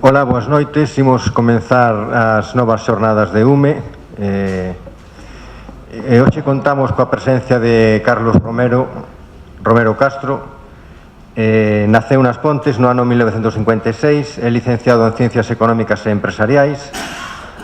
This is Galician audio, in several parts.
Ola, boas noites. Imos comenzar as novas xornadas de UME. Hoxe contamos coa presencia de Carlos Romero Castro. Naceu nas Pontes no ano 1956, é licenciado en Ciencias Económicas e Empresariais.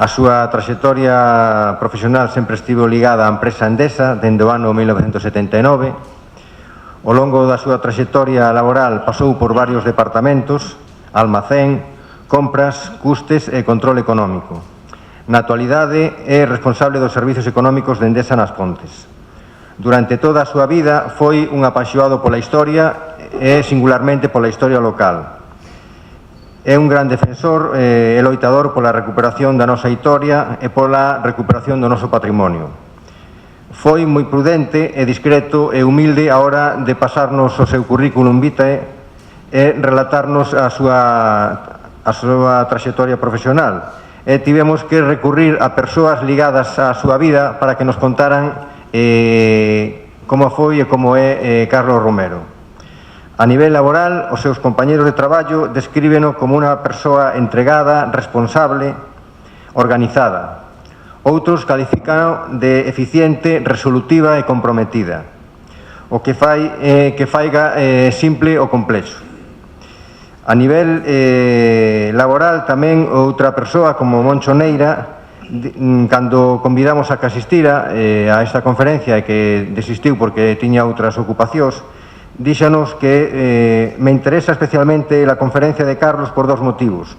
A súa traxectoria profesional sempre estivo ligada á empresa Endesa dende o ano 1979. Ao longo da súa traxectoria laboral pasou por varios departamentos: almacén, compras, custes e control económico. Na actualidade é responsable dos servizos económicos de Endesa nas Pontes. Durante toda a súa vida foi un apaixonado pola historia e singularmente pola historia local. É un gran defensor e loitador pola recuperación da nosa historia e pola recuperación do noso patrimonio. Foi moi prudente e discreto e humilde a hora de pasarnos o seu currículum vitae e relatarnos a súa traxectoria profesional. E tivemos que recurrir a persoas ligadas á súa vida para que nos contaran como foi e como é Carlos Romero. A nivel laboral, os seus compañeros de traballo descríbeno como unha persoa entregada, responsable, organizada. Outros califican de eficiente, resolutiva e comprometida. O que faiga simple ou complexo. A nivel laboral tamén outra persoa como Moncho Neira, cando convidamos a que asistira a esta conferencia e que desistiu porque tiña outras ocupacións, díxanos que me interesa especialmente la conferencia de Carlos por dos motivos.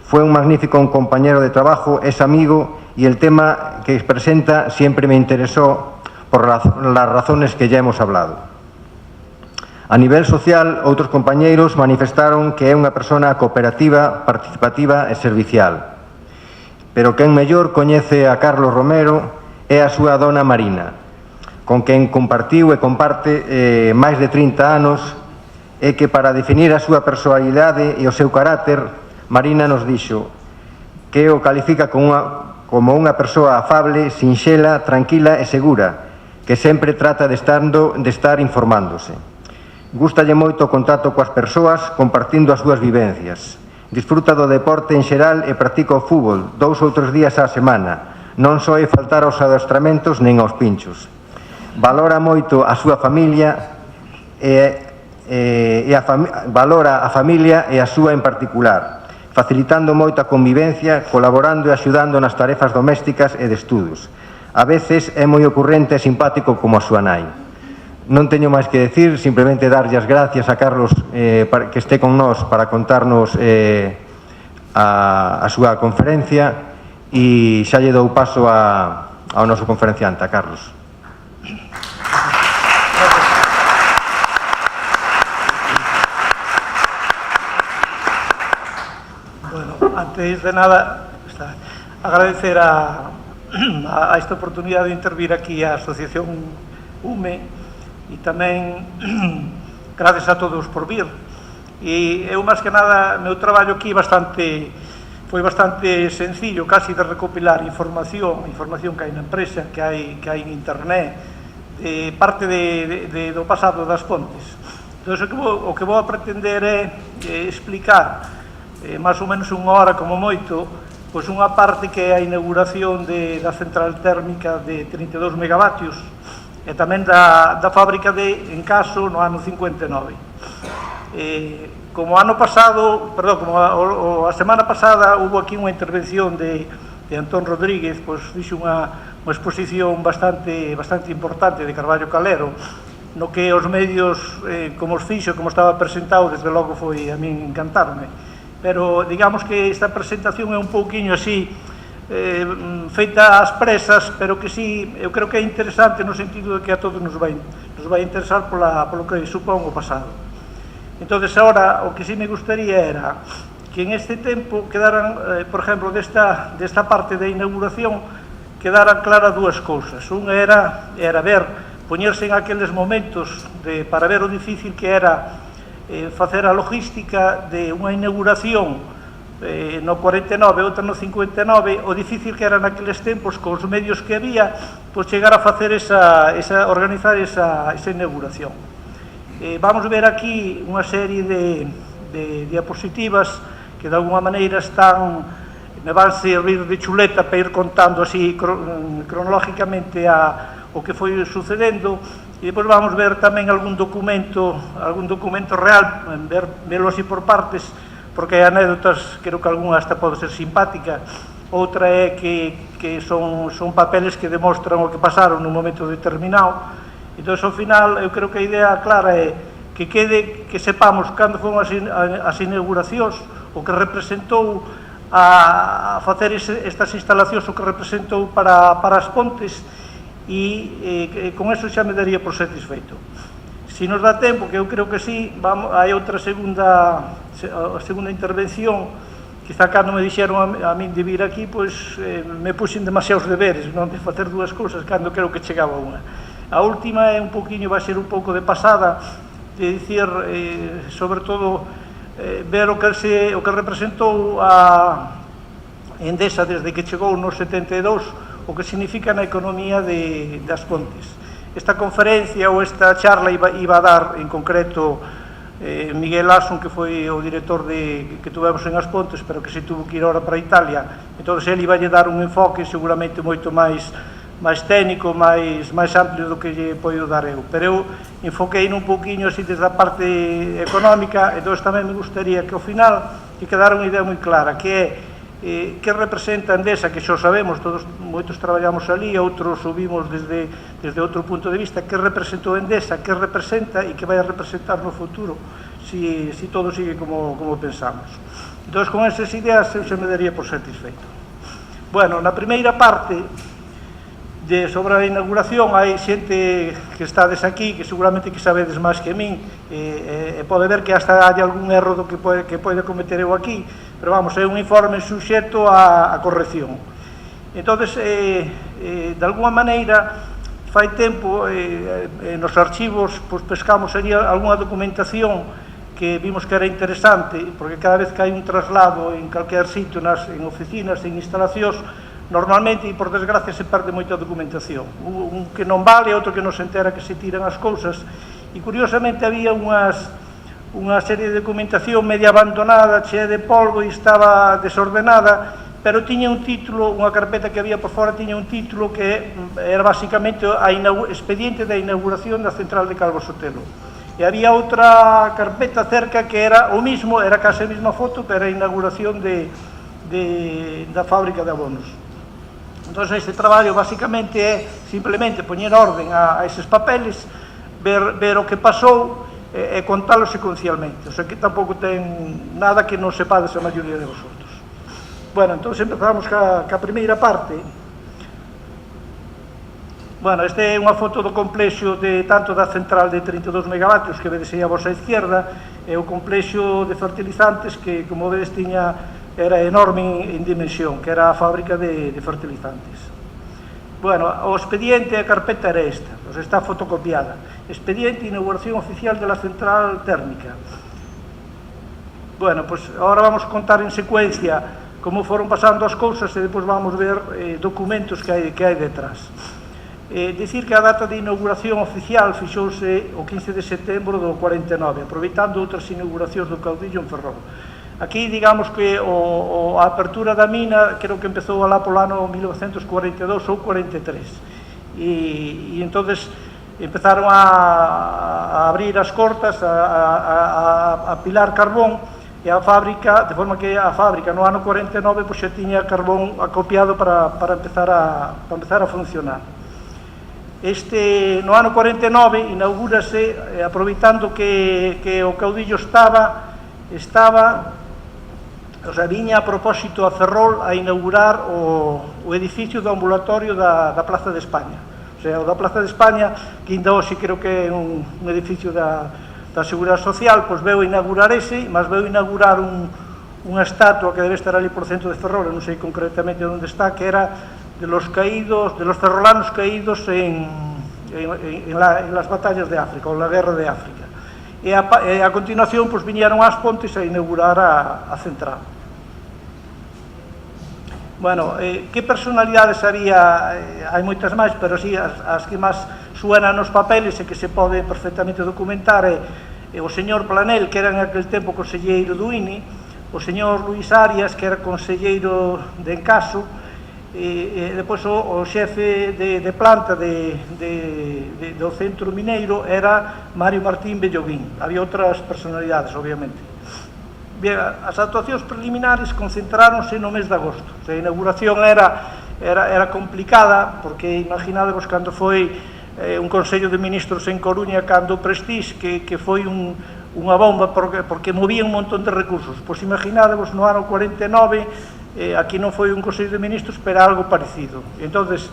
Fue un magnífico compañero de trabajo, es amigo y el tema que presenta siempre me interesó por las razones que ya hemos hablado. A nivel social, outros compañeiros manifestaron que é unha persona cooperativa, participativa e servicial. Pero quen mellor coñece a Carlos Romero é a súa dona Marina, con quen compartiu e comparte máis de 30 anos, e que para definir a súa personalidade e o seu carácter, Marina nos dixo que o califica como unha persoa afable, sinxela, tranquila e segura, que sempre trata de estar informándose. Gústalle moito o contacto coas persoas, compartindo as súas vivencias. Disfruta do deporte en xeral e practica o fútbol 2 ou 3 días á semana. Non soe faltar aos adestramentos nen aos pinchos. Valora moito a súa familia valora a familia e a súa en particular, facilitando moito a convivencia, colaborando e axudando nas tarefas domésticas e de estudos. A veces é moi ocurrente e simpático como a súa nai. Non teño máis que decir, simplemente darlle as gracias a Carlos que este con nós para contarnos a súa conferencia, e xa lle dou paso ao noso conferenciante, a Carlos. Antes de nada, agradecer a esta oportunidade de intervir aquí a Asociación UME, e tamén gracias a todos por vir. E eu, máis que nada, meu traballo aquí foi bastante sencillo, casi de recopilar información que hai na empresa, que hai en internet, de parte do pasado das Pontes. Entón, o que vou a pretender é explicar máis ou menos unha hora como moito, pois unha parte que é a inauguración da central térmica de 32 megavatios e tamén da fábrica de Encaso no ano 59. Como a semana pasada hubo aquí unha intervención de Antón Rodríguez, pois fixo unha exposición bastante importante de Carballo Calero, no que os medios, como os fixo, como estaba presentado, desde logo foi a min encantarme. Pero digamos que esta presentación é un pouquiño así, feita ás presas, pero que sí, eu creo que é interesante no sentido de que a todos nos vai interesar polo que supón o pasado. Entón, agora, o que sí me gustaría era que en este tempo quedaran, por exemplo, desta parte da inauguración, quedaran claras dúas cousas. Unha era poñerse en aqueles momentos para ver o difícil que era facer a logística de unha inauguración no 49, outra no 59, o difícil que era naqueles tempos, cos medios que había, pois chegar a facer organizar esa inauguración. Vamos ver aquí unha serie de diapositivas que de alguma maneira me van servir de chuleta para ir contando así cronológicamente o que foi sucedendo, e depois vamos ver tamén algún documento real, verlo así por partes, porque hai anécdotas, creo que algunha hasta pode ser simpática, outra é que son papeles que demostran o que pasaron nun momento determinado. Entón, ao final, eu creo que a idea clara é que sepamos cando foron as inauguracións, o que representou a facer estas instalacións, o que representou para as Pontes, e con eso xa me daría por satisfeito. Se nos dá tempo, que eu creo que sí, hai outra segunda intervención. Quizá cando me dixeron a min de vir aquí, pois me puxen demasiados deberes, non de facer dúas cousas cando creo que chegaba unha. A última é vai ser un pouco de pasada, de dicir, sobre todo, ver o que representou a Endesa desde que chegou no 72, o que significa na economía das Pontes. Esta conferencia ou esta charla iba a dar, en concreto, Miguel Asson, que foi o director que tuvemos en As Pontes, pero que se tuvo que ir ahora para Italia. Entón, ele iba a dar un enfoque seguramente moito máis técnico, máis amplio do que lle podo dar eu. Pero eu enfoquei un pouquiño así desde a parte económica, entón tamén me gustaría que ao final que quedara unha idea moi clara, que é que representa Endesa, que xa sabemos, moitos traballamos ali, outros o vimos desde outro punto de vista, que representou Endesa, que representa e que vai a representar no futuro, se todo sigue como pensamos. Entón, con esas ideas, eu xa me daría por satisfeito. Bueno, na primeira parte, sobre a inauguración, hai xente que estades aquí, que seguramente que sabedes máis que min, e pode ver que hasta hai algún erro do que pode cometer eu aquí, pero vamos, é un informe suxeto a corrección. Entón, de alguma maneira, fai tempo, nos archivos, pescamos ali algunha documentación que vimos que era interesante, porque cada vez que hai un traslado en calquer sitio, en oficinas, en instalacións, normalmente, e por desgracia, se perde moita documentación. Un que non vale, outro que non se entera que se tiran as cousas, e curiosamente había unha serie de documentación media abandonada, chea de polvo e estaba desordenada, pero tiña un título, unha carpeta que había por fora tiña un título que era basicamente o expediente da inauguración da central de Calvo Sotelo. E había outra carpeta cerca que era o mismo, era case a mesma foto, pero a inauguración da fábrica de abonos. Entón, este traballo basicamente é simplemente poñer orden a eses papeles, ver o que pasou e contalo secuencialmente. O sea, que tampouco ten nada que non sepades a maioría de vosotros. Bueno, entón empezamos ca primeira parte. Bueno, esta é unha foto do complexo tanto da central de 32 megavatios que vedes aí a vosa izquierda, e o complexo de fertilizantes que, como vedes, era enorme en dimensión, que era a fábrica de fertilizantes. Bueno, o expediente, a carpeta era esta, pues está fotocopiada. Expediente inauguración oficial de la central térmica. Bueno, pues ahora vamos a contar en secuencia como foron pasando as cousas e depois vamos ver documentos que hai detrás. Dicir que a data de inauguración oficial fixouse o 15 de setembro do 49, aproveitando outras inauguracións do caudillo en Ferrol. Aquí, digamos que a apertura da mina, creo que empezou alá polo ano 1942 ou 43. E entonces empezaron a abrir as cortas, a pilar carbón, e a fábrica, de forma que a fábrica no ano 49 pois xa tiña carbón acopiado para empezar a funcionar. No ano 49 inaugúrase, aproveitando que o caudillo viña a propósito a Ferrol a inaugurar o edificio do ambulatorio da Plaza de España. O sea, o da Plaza de España, que ainda hoxe creo que é un edificio da Seguridade Social, pois veu inaugurar mas veu inaugurar unha estatua que debe estar ali por centro de Ferrol, non sei concretamente onde está, que era de los ferrolanos caídos en las batallas de África, ou na guerra de África. E a continuación, pois, viñeron ás Pontes a inaugurar a central. Bueno, que personalidades había? Hai moitas máis, pero sí, as que máis suenan nos papeles e que se pode perfectamente documentar é o señor Planel, que era en aquel tempo conselleiro do INI, o señor Luís Arias, que era conselleiro de Encaso, e depois o xefe de planta do centro mineiro era Mario Martín Bellovín. Había outras personalidades, obviamente. Bien, as actuacións preliminares concentráronse no mes de agosto. A inauguración era complicada, porque imaginadevos cando foi un Consello de Ministros en Coruña, cando o Prestige, que foi unha bomba porque movía un montón de recursos. Pois imaginadevos no ano 49, aquí non foi un Consello de Ministros, pero algo parecido. Entonces,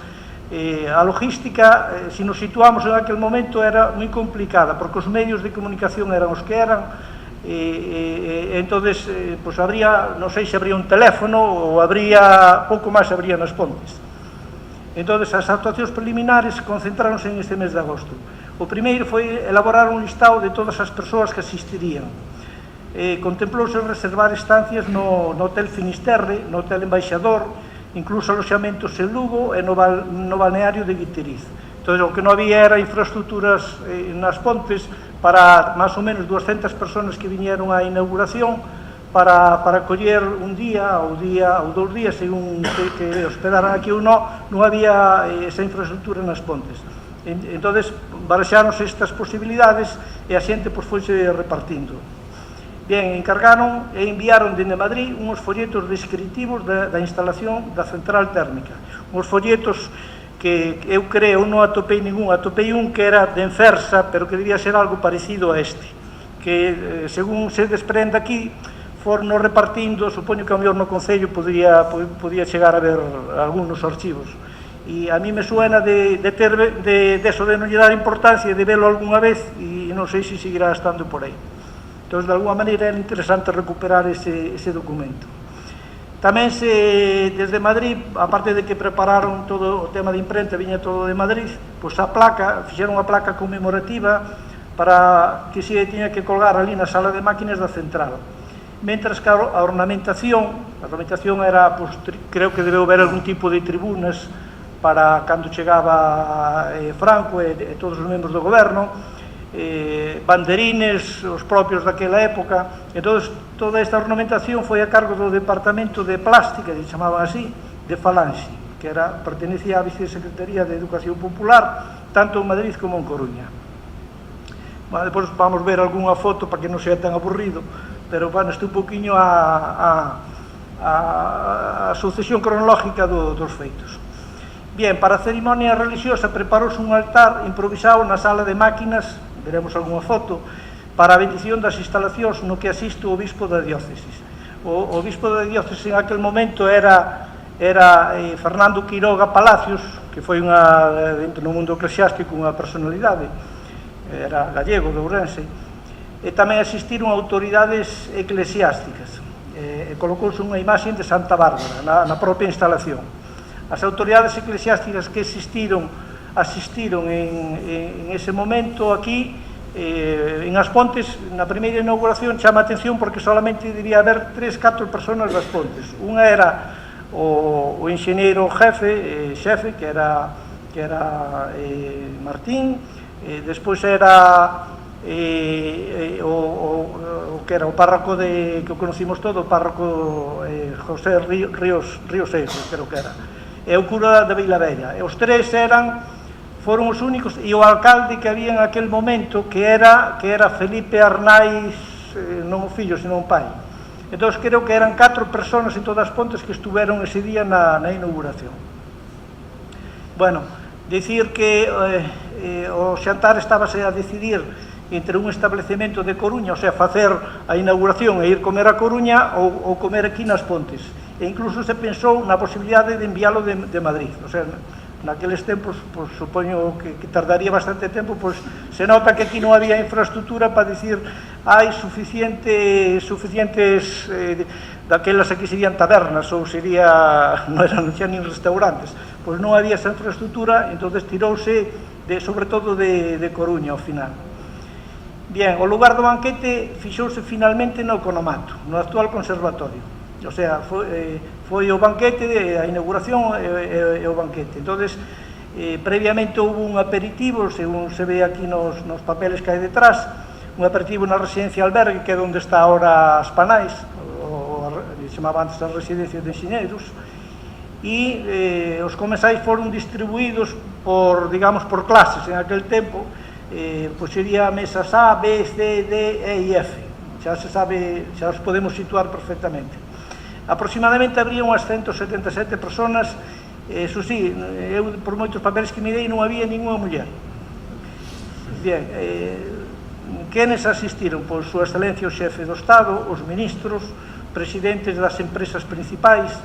a logística, se nos situamos en aquel momento, era moi complicada, porque os medios de comunicación eran os que eran, entonces, pues habría, non sei se habría un teléfono ou habría, pouco máis habría nas Pontes. Entonces, as actuacións preliminares concentráronse en este mes de agosto. O primeiro foi elaborar un listado de todas as persoas que asistirían. Contemplouse reservar estancias no Hotel Finisterre, no Hotel Embaixador, incluso aloxamentos en Lugo e no balneario de Guiteriz. Entón, o que non había era infraestructuras nas Pontes para máis ou menos 200 personas que viñeron á inauguración para coller un día ou 2 días, según que hospedaran aquí ou non había esa infraestructura nas Pontes. Entón, barexáronse estas posibilidades e a xente foise repartindo. Bien, encargaron e enviaron dende Madrid uns folletos descritivos da instalación da central térmica. Uns folletos que eu creo non atopei ningún, atopei un que era de Enfersa, pero que debía ser algo parecido a este, que, según se desprende aquí, foron repartindo, supoño que ao mellor no Concello podía chegar a ver algúns archivos. E a mí me suena de eso de non lle dar importancia, de velo algunha vez, e non sei se seguirá estando por aí. Entón, de alguma maneira, era interesante recuperar ese documento. Tamén desde Madrid, aparte de que prepararon todo o tema de imprenta, viña todo de Madrid, pois fixeron a placa conmemorativa para que se tiña que colgar ali na sala de máquinas da central. Mentras que a ornamentación era, pois, creo que debeu haber algún tipo de tribunas para cando chegaba Franco e todos os membros do goberno, banderines, os propios daquela época. Entón, toda esta ornamentación foi a cargo do Departamento de Plástica, que chamaban así, de Falanxe, que pertenecía á Vicesecretaría de Educación Popular, tanto en Madrid como en Coruña. Bueno, depois vamos ver algunha foto para que non sea tan aburrido, pero, bueno, este un poquinho a sucesión cronológica dos feitos. Bien, para a cerimonia religiosa preparouse un altar improvisado na sala de máquinas, veremos algunha foto, para a bendición das instalacións no que asiste o obispo da diócesis. O obispo da diócesis en aquel momento era Fernando Quiroga Palacios, que foi dentro do mundo eclesiástico unha personalidade, era gallego de Ourense, e tamén asistiron autoridades eclesiásticas, e colocouse unha imaxe de Santa Bárbara na propia instalación. As autoridades eclesiásticas que asistiron en ese momento aquí, en As Pontes, na primeira inauguración, chama a atención porque solamente debía haber 3-4 personas das Pontes. Unha era o enxeñeiro xefe, que era Martín, despois era o que era o párroco que o conocimos todo, o párroco José Ríos Seixo, creo que era, e o cura da Vilavella. E os tres foron os únicos, e o alcalde que había en aquel momento, que era Felipe Arnaiz, non o fillo, senón o pai. Entón, creo que eran 4 personas en todas as Pontes que estuveron ese día na inauguración. Bueno, dicir que o xantar estábase a decidir entre un establecemento de Coruña, o sea, facer a inauguración e ir comer a Coruña ou comer aquí nas Pontes. E incluso se pensou na posibilidade de enviálo de Madrid. O sea, naqueles tempos, pues, supoño que tardaría bastante tempo, pues, se nota que aquí non había infraestructura para dicir hai suficientes daquelas aquí serían tabernas ou non xa nin restaurantes, pois non había esa infraestructura, entonces tirouse sobre todo de Coruña ao final. Bien, o lugar do banquete fixouse finalmente no Economato, no actual conservatorio. O sea, foi o banquete, a inauguración e o banquete. Entonces, previamente houve un aperitivo, según se ve aquí nos papeles que hai detrás, un aperitivo na residencia albergue, que é onde está ahora As Panais, o chamaba antes a residencia de enxeñeiros, e os comensais foron distribuídos por, digamos, por clases. En aquel tempo, pois sería mesas A, B, C, D, E e F. Xa se sabe, xa os podemos situar perfectamente. Aproximadamente habría unhas 177 personas. Eso sí, eu por moitos papeles que mirei non había ninguna muller. Bien, quenes asistiron? Pois súa excelencia o xefe do Estado, os ministros, presidentes das empresas principais.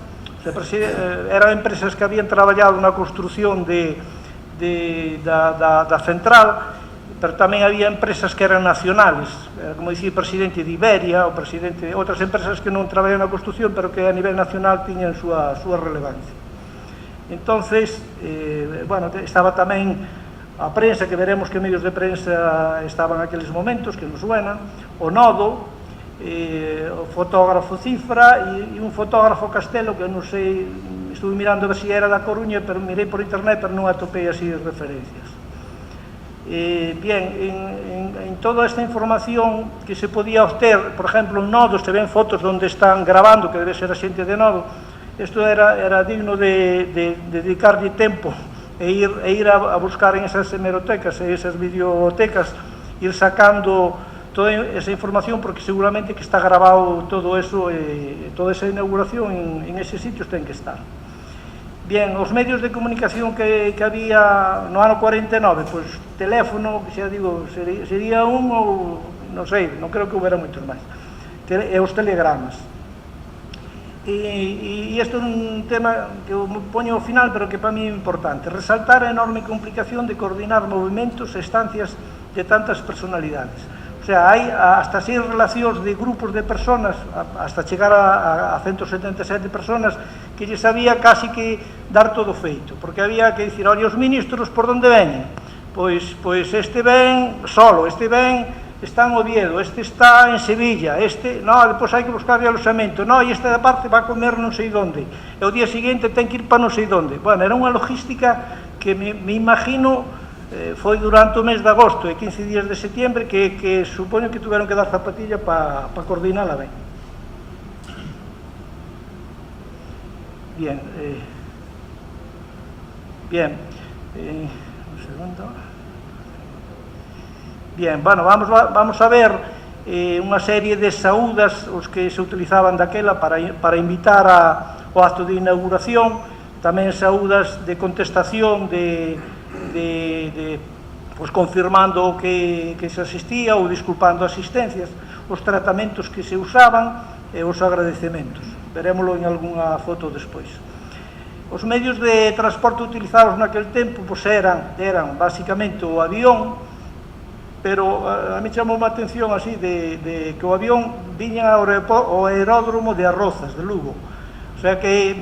Eran empresas que habían traballado na construción da central, pero tamén había empresas que eran nacionales, como dicía o presidente de Iberia, o presidente de outras empresas que non traballan na construción, pero que a nivel nacional tiñan súa relevancia. Entonces, bueno, estaba tamén a prensa, que veremos que medios de prensa estaban naqueles momentos, que nos suenan, o Nodo, o fotógrafo Cifra e un fotógrafo Castelo, que non sei, estuve mirando a ver se era da Coruña, pero mirei por internet, pero non atopei así referencias. Bien, en toda esta información que se podía obter, por exemplo, en Nodo se ven fotos onde están grabando, que debe ser a xente de Nodo. Isto era digno de dedicarlle tempo e ir a buscar en esas hemerotecas e esas videotecas, ir sacando toda esa información, porque seguramente que está grabado todo eso, toda esa inauguración en eses sitios ten que estar. Bien, os medios de comunicación que había no ano 49, pois teléfono, que xa digo, sería un ou, non sei, non creo que houbera moitos máis, e os telegramas. E isto é un tema que eu poño ao final, pero que para mí é importante, resaltar a enorme complicación de coordinar movimentos e estancias de tantas personalidades. O sea, hai hasta 6 relacións de grupos de personas, hasta chegar a 177 personas, que lles había casi que dar todo feito, porque había que dicir, olha, os ministros por onde veñen? Pois este ven solo, este ven, está en Oviedo, este está en Sevilla, este, no, depois hai que buscar aloxamento, no, e esta parte va a comer non sei onde, e o día seguinte ten que ir para non sei onde. Bueno, era unha logística que me imagino foi durante o mes de agosto e 15 días de setiembre que supoño que tuveron que dar zapatilla para coordinala ben. Bien, un segundo. Bien, bueno, vamos a ver unha serie de saúdas os que se utilizaban daquela para invitar ao acto de inauguración, tamén saúdas de contestación pues, confirmando que se asistía ou disculpando asistencias, os tratamentos que se usaban e os agradecementos. Verémoslo en algunha foto despois. Os medios de transporte utilizados naquel tempo pues, eran basicamente o avión, pero a mí chamou a atención así de que o avión viña ao aeródromo de Arrozas, de Lugo. O sea que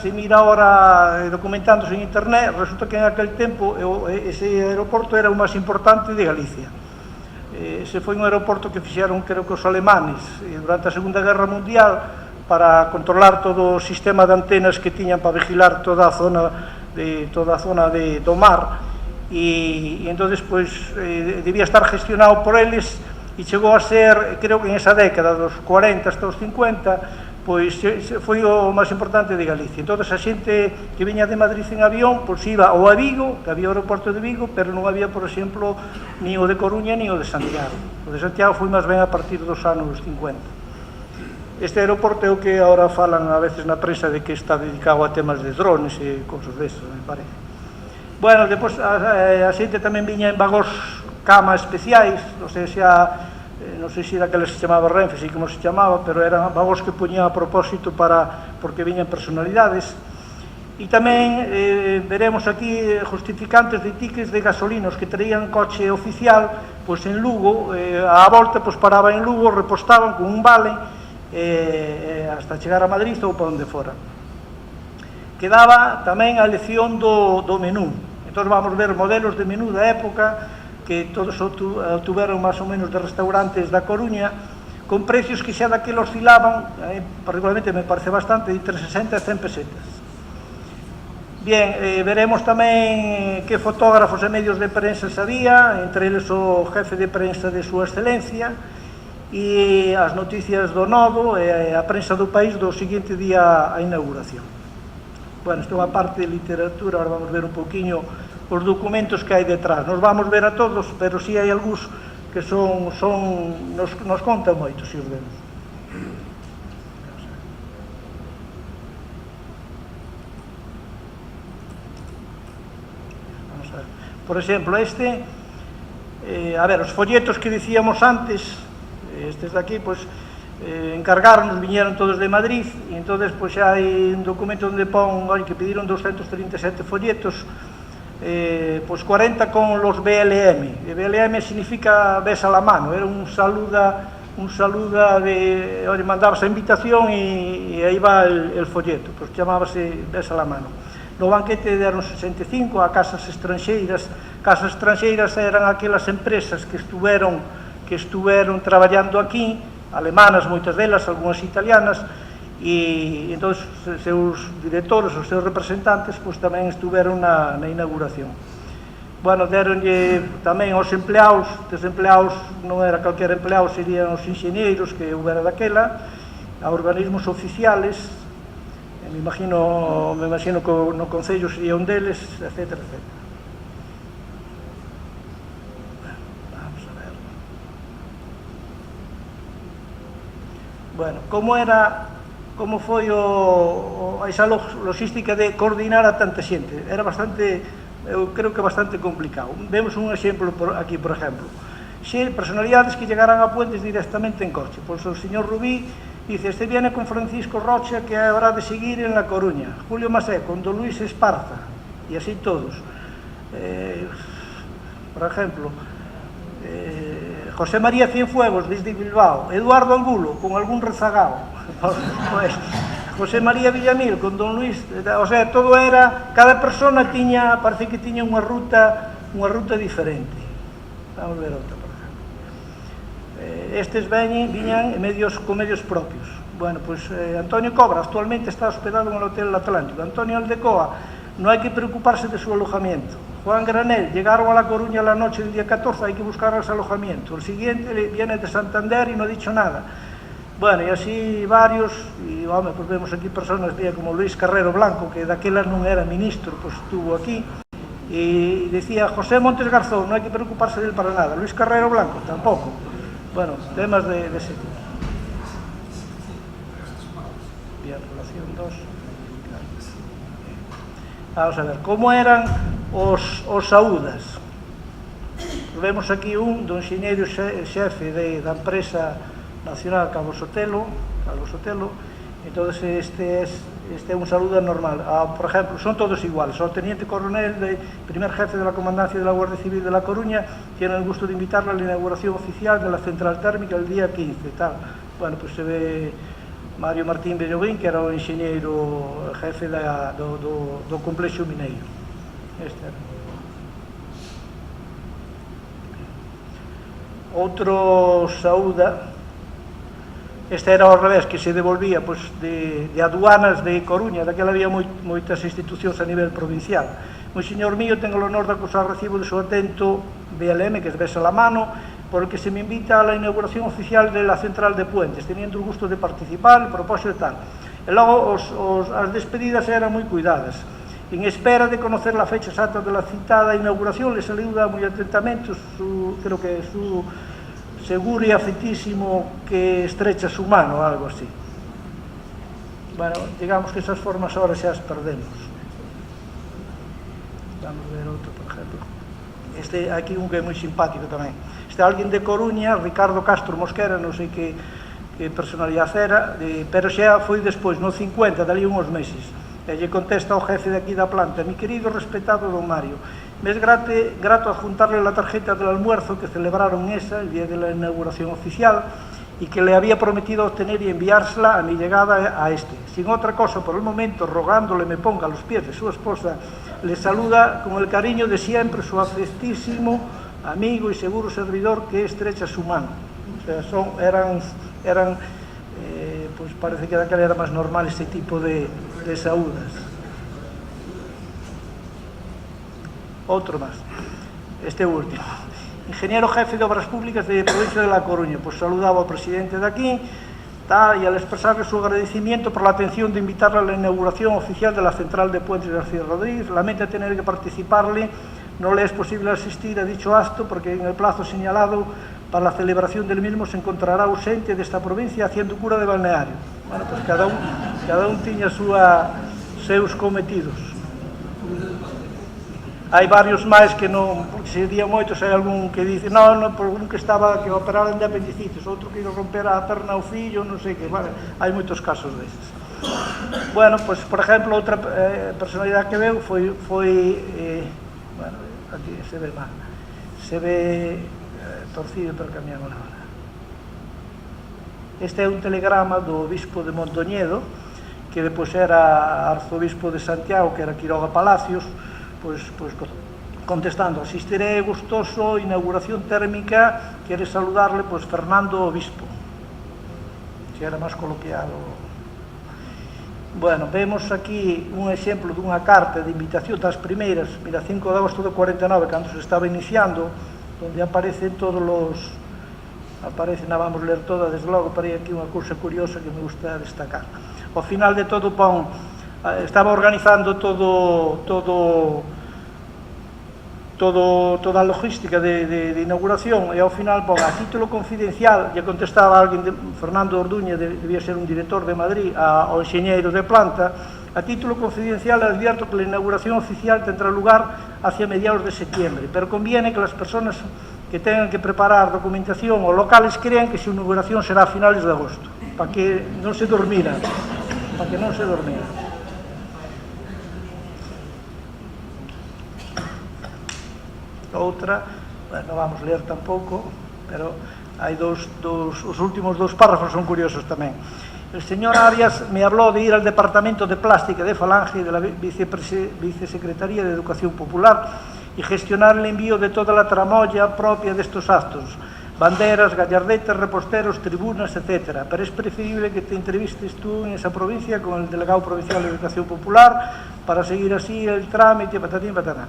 se mira ahora documentándose en internet, resulta que en aquel tempo ese aeroporto era o máis importante de Galicia. Ese foi un aeroporto que fixeron, creo que os alemanes, durante a Segunda Guerra Mundial, para controlar todo o sistema de antenas que tiñan para vigilar toda a zona do mar, e entonces pois debía estar gestionado por eles, e chegou a ser, creo que en esa década dos 40 hasta os 50, pois foi o máis importante de Galicia. Entón, a xente que viña de Madrid en avión, pois iba ou a Vigo, que había o aeroporto de Vigo, pero non había, por exemplo, ni o de Coruña ni o de Santiago. O de Santiago foi máis ben a partir dos anos 50. Este aeroporto é o que agora falan a veces na prensa de que está dedicado a temas de drones e cosas deso, me parece. Bueno, depois a xente tamén viña en vagóns cama especiais, non sei se daqueles se chamaba Renfe, sei como se chamaba, pero eran vagóns que puñan a propósito porque viñan personalidades. E tamén veremos aquí justificantes de tickets de gasolinos que traían coche oficial, pois en Lugo, a volta pois paraba en Lugo, repostaban con un vale hasta chegar a Madrid ou para onde fora. Quedaba tamén a elección do menú. Entón vamos ver modelos de menú da época, que todos tuveron máis ou menos de restaurantes da Coruña, con precios que xa daquela oscilaban, particularmente me parece bastante, entre 60 e 100 pesetas. Bien, veremos tamén que fotógrafos e medios de prensa había, entre eles o jefe de prensa de súa excelencia, e as noticias do Nodo e a prensa do país do seguinte día a inauguración. Bueno, isto é unha parte de literatura, agora vamos ver un poquinho os documentos que hai detrás. Nos vamos ver a todos, pero si hai algúns que nos contan moito, se os vemos. Vamos a ver. Por exemplo, a ver, os folletos que dicíamos antes, estes daqui, pois, encargaron, viñeron todos de Madrid, e entonces pois xa hai un documento onde pon que pediron 237 folletos, pois 40 con los BLM. E BLM significa besa la mano, era un saluda de, onde mandabas a invitación e aí va el folleto, pois chamábase besa la mano. No banquete deron 65 a casas estranxeiras. Casas estranxeiras eran aquelas empresas que estuveron traballando aquí, alemanas, moitas delas, algunhas italianas, e entón os seus directores, os seus representantes, pois tamén estuveron na inauguración. Bueno, deronlle tamén aos empleados, desempleados non era calquera empleado, serían os enxeñeiros que houbera daquela, a organismos oficiales, me imagino que no Concello sería un deles, etcétera, etcétera. Bueno, como foi esa logística de coordinar a tanta xente? Era bastante, eu creo que bastante complicado. Vemos un exemplo aquí, por exemplo. Personalidades que llegaran a Puentes directamente en coche. Pois o señor Rubí dice, este viene con Francisco Rocha, que habrá de seguir en La Coruña. Julio Masé, con Don Luis Esparza, e así todos. Por exemplo, José María Cienfuegos, desde Bilbao. Eduardo Angulo, con algún rezagao. Pues, José María Villamil, con Don Luis. O sea, todo era, cada persona parece que tiña unha ruta diferente. Vamos ver outra, por exemplo. Estes viñan con medios propios. Bueno, pues Antonio Cobra actualmente está hospedado en el Hotel Atlántico. Antonio Aldecoa, no hay que preocuparse de su alojamiento. Juan Granel, llegaron a La Coruña la noche del día 14, hay que buscar ese alojamiento. El siguiente viene de Santander y no ha dicho nada. Bueno, y así varios, y pues vemos aquí personas como Luis Carrero Blanco, que daquela non era ministro, pues estuvo aquí, y decía José Montes Garzón, no hay que preocuparse de él para nada. Luis Carrero Blanco, tampoco. Bueno, temas de ese tipo. Bien, relación 2. Vamos a ver, como eran os saúdas. Vemos aquí do enxeñeiro xefe da empresa nacional Calvo Sotelo, entonces este é un saúda normal. Por exemplo, son todos iguales. O teniente coronel, primer jefe de la comandancia de la Guardia Civil de La Coruña, tiene el gusto de invitarla a la inauguración oficial de la central térmica el día 15, tal. Bueno, pues se ve Mario Martín Bellovín, que era o enxeñeiro jefe do complexo mineiro. Outro saúda, este era ao revés, que se devolvía de aduanas de Coruña, daquela había moitas institucións a nivel provincial. Un señor mío, tengo o honor de acusar recibo de su atento BLM, que es besa la mano, por el que se me invita a la inauguración oficial de la central de Puentes, teniendo el gusto de participar, el propósito y tal. E logo as despedidas eran moi cuidadas. En espera de conocer la fecha exacta de la citada inauguración, le saluda muy atentamente creo que su seguro y afectísimo que estrecha su mano, algo así. Bueno, digamos que esas formas ahora xa as perdemos. Vamos a ver outro, por exemplo. Aquí un que é moi simpático tamén. Este é alguén de Coruña, Ricardo Castro Mosquera, non sei que personalidade era, pero xa foi despois, no 50, dali uns meses. E lle contesta ao jefe de aquí da planta: mi querido respetado don Mario, me es grato adjuntarle la tarjeta del almuerzo que celebraron el día de la inauguración oficial, y que le había prometido obtener y enviársela a mi llegada a este. Sin otra cosa, por el momento, rogándole me ponga a los pies de su esposa, le saluda con el cariño de siempre su afectísimo amigo y seguro servidor que estrecha su mano. O sea, eran pues parece que daquela era máis normal este tipo de saúdas. Outro máis, este último. ingeniero jefe de Obras Públicas de Provincia de La Coruña. Pues saludaba ao presidente de aquí, y al expresarle su agradecimiento por la atención de invitarle a la inauguración oficial de la central de Puentes García Rodríguez. Lamenta tener que participarle, no le es posible asistir a dicho acto porque en el plazo señalado para la celebración del mismo se encontrará ausente de esta provincia haciendo cura de balneario. Bueno, pues cada un tiña seus cometidos. Hai varios máis que non, porque se día moitos, hai algún que dice non, por un que estaba que operaran de apendicitis, outro que iba romper a perna ao fillo, non sei que, vale, hai moitos casos destes. Bueno, pois, por exemplo, outra personalidade que veu foi bueno, aquí se ve mal, se ve torcido pero cambiamos agora. Este é un telegrama do obispo de Mondoñedo, que depois era arzobispo de Santiago, que era Quiroga Palacios, pois contestando: asistiré gustoso, inauguración térmica, quiere saludarle, pues Fernando Obispo, que era máis coloquial. Bueno, vemos aquí un exemplo dunha carta de invitación das primeiras, mira, 5 de agosto de 49, cando se estaba iniciando, onde aparecen todos os... aparecen, non vamos ler toda, desde logo, pero hai aquí unha cousa curiosa que me gusta destacar. Ao final de todo, estaba organizando toda a logística de inauguración, e ao final, a título confidencial, lle contestaba alguén, Fernando Orduña, debía ser un director de Madrid, ao enxeñeiro de planta: a título confidencial advierto que la inauguración oficial tendrá lugar hacia mediados de septiembre, pero conviene que las personas que tengan que preparar documentación o locales crean que su inauguración será a finales de agosto, para que non se dormiran. Outra, bueno, non vamos ler tampouco, pero hai os últimos dos párrafos son curiosos tamén. El señor Arias me habló de ir al Departamento de Plástica de Falange de la Vicesecretaría de Educación Popular y gestionar el envío de toda la tramoya propia de estos actos, banderas, gallardetes, reposteros, tribunas, etc. Pero es preferible que te entrevistes tú en esa provincia con el delegado provincial de Educación Popular para seguir así el trámite, patatín, patatán.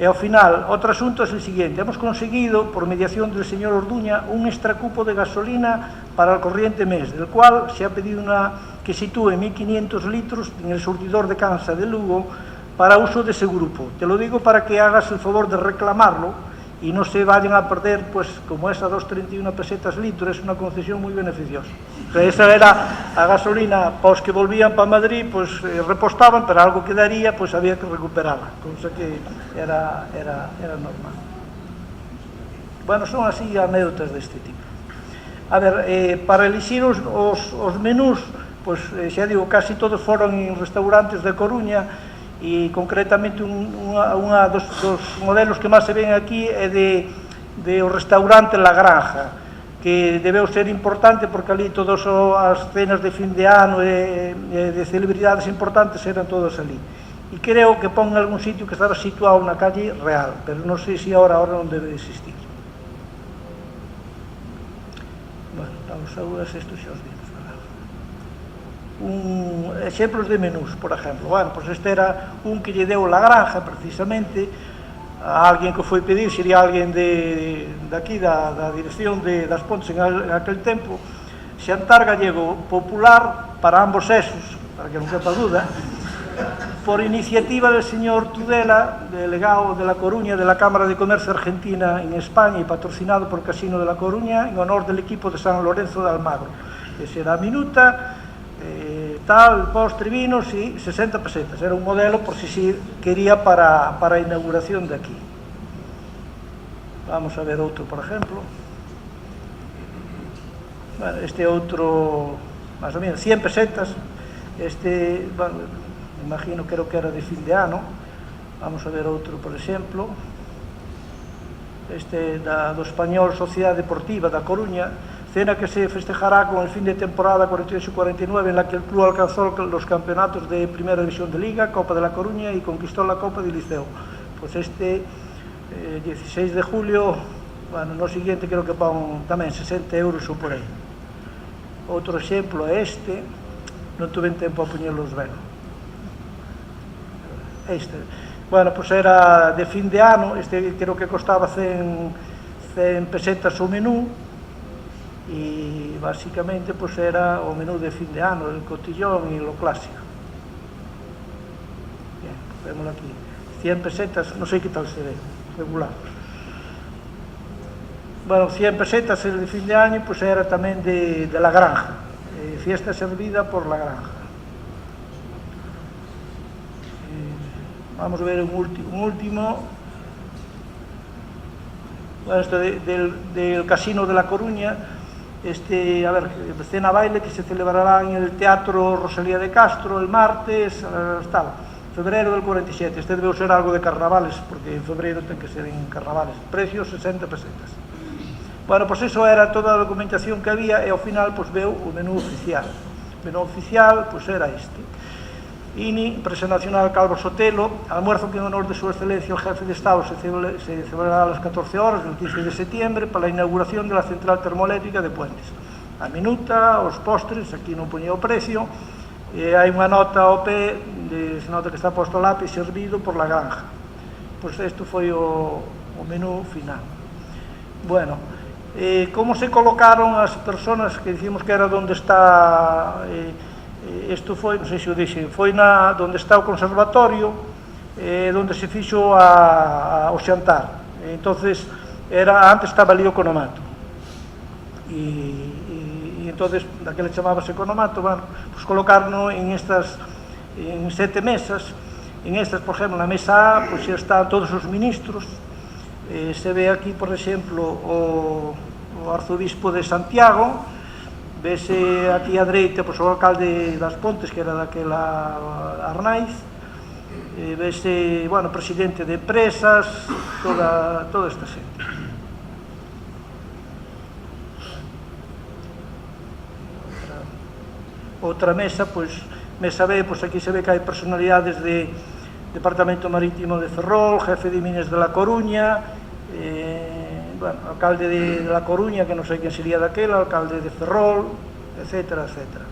E ao final, outro asunto é o seguinte: hemos conseguido, por mediación del señor Orduña, un extracupo de gasolina para el corriente mes, del cual se ha pedido que sitúe 1.500 litros en el surtidor de Cansa de Lugo para uso de ese grupo. Te lo digo para que hagas el favor de reclamarlo y no se vayan a perder, pues como esa 2,31 pesetas litro, es una concesión muy beneficiosa. Esa era a gasolina, para os que volvían para Madrid, pues repostaban, pero algo quedaría, pues había que recuperarla, cosa que era normal. Bueno, son así anécdotas deste tipo. A ver, para elixir os menús, pues xa digo, casi todos foron en restaurantes de Coruña, e concretamente unha dos modelos que máis se ven aquí é de o restaurante La Granja, que debeu ser importante porque ali todas as cenas de fin de ano e de celebridades importantes eran todas ali. E creo que pon en algún sitio que estaba situado na calle Real, pero non sei se ahora non debe existir. Bueno, vamos a ver estos xa os vimos. Exemplos de menús, por exemplo. Bueno, pues este era un que lle deu La Granja, precisamente, a alguén que foi pedir, sería alguén daqui, da dirección das Pontes en aquel tempo: xantar gallego popular para ambos sexos, para que non quepa duda, por iniciativa del señor Tudela, delegado de La Coruña de la Cámara de Comercio Argentina en España y patrocinado por Casino de La Coruña en honor del equipo de San Lorenzo de Almagro. Ese era a minuta, tal, postre, vinos y 60 pesetas. Era un modelo por si quería para a inauguración de aquí. Vamos a ver outro, por exemplo. Bueno, este outro, máis ou menos, 100 pesetas. Este, bueno, imagino, creo que era de fin de ano. Vamos a ver outro, por exemplo. Este do Español Sociedade Deportiva da Coruña, cena que se festejará con el fin de temporada 48-49, en la que el club alcanzó los campeonatos de Primera División de Liga, Copa de la Coruña y conquistó la Copa de Liceo. Pues este 16 de julio, bueno, no siguiente creo que pon tamén 60 euros ou por aí. Outro exemplo é este, non tuve tempo a poñerlos ben. Este, bueno, pues era de fin de ano, este creo que costaba 100 100 pesetas o menú, e basicamente pues era o menú de fin de ano, el cotillón e lo clásico. Bien, vemos aquí, 100 pesetas, non sei que tal se ve, regular. Bueno, 100 pesetas de fin de año pues era tamén de la granja, fiesta servida por la granja. Vamos a ver un último. Bueno, esto del Casino de La Coruña, cena baile que se celebrará en el Teatro Rosalía de Castro el martes, febrero del 47. Este debe ser algo de carnavales, porque en febrero ten que ser en carnavales. Precio 60 pesetas. Bueno, pues eso era toda a documentación que había, e ao final pues veu o menú oficial. O menú oficial pues era este. INI, Empresa Nacional Calvo Sotelo, almuerzo que en honor de su excelencia el jefe de Estado se celebrará a las 14 horas del 15 de septiembre para la inauguración de la central termoeléctrica de Puentes. A minuta, os postres, aquí non poñía o precio, hai unha nota ao pé, se nota que está posto o lápiz, servido por la granja. Pois isto foi o menú final. Bueno, como se colocaron as persoas que dicimos que era onde está... Isto foi, non sei se o dixe, foi onde está o conservatorio, onde se fixo o xantar. Entonces, antes estaba ali o economato. E entonces, daquele chamábase economato, bueno, pues colocaron en 7 mesas. En estas, por exemplo, na mesa A, pues xa están todos os ministros. Se ve aquí, por exemplo, o arzobispo de Santiago. Vese aquí á dereita o alcalde das Pontes, que era daquela Arnaiz. Vese, bueno, presidente de empresas, toda esta xente. Outra mesa, pois, mesa B, pois aquí se ve que hai personalidades de Departamento Marítimo de Ferrol, jefe de Minas de La Coruña, bueno, alcalde de La Coruña, que non sei quen sería daquela, alcalde de Ferrol, etcétera, etcétera.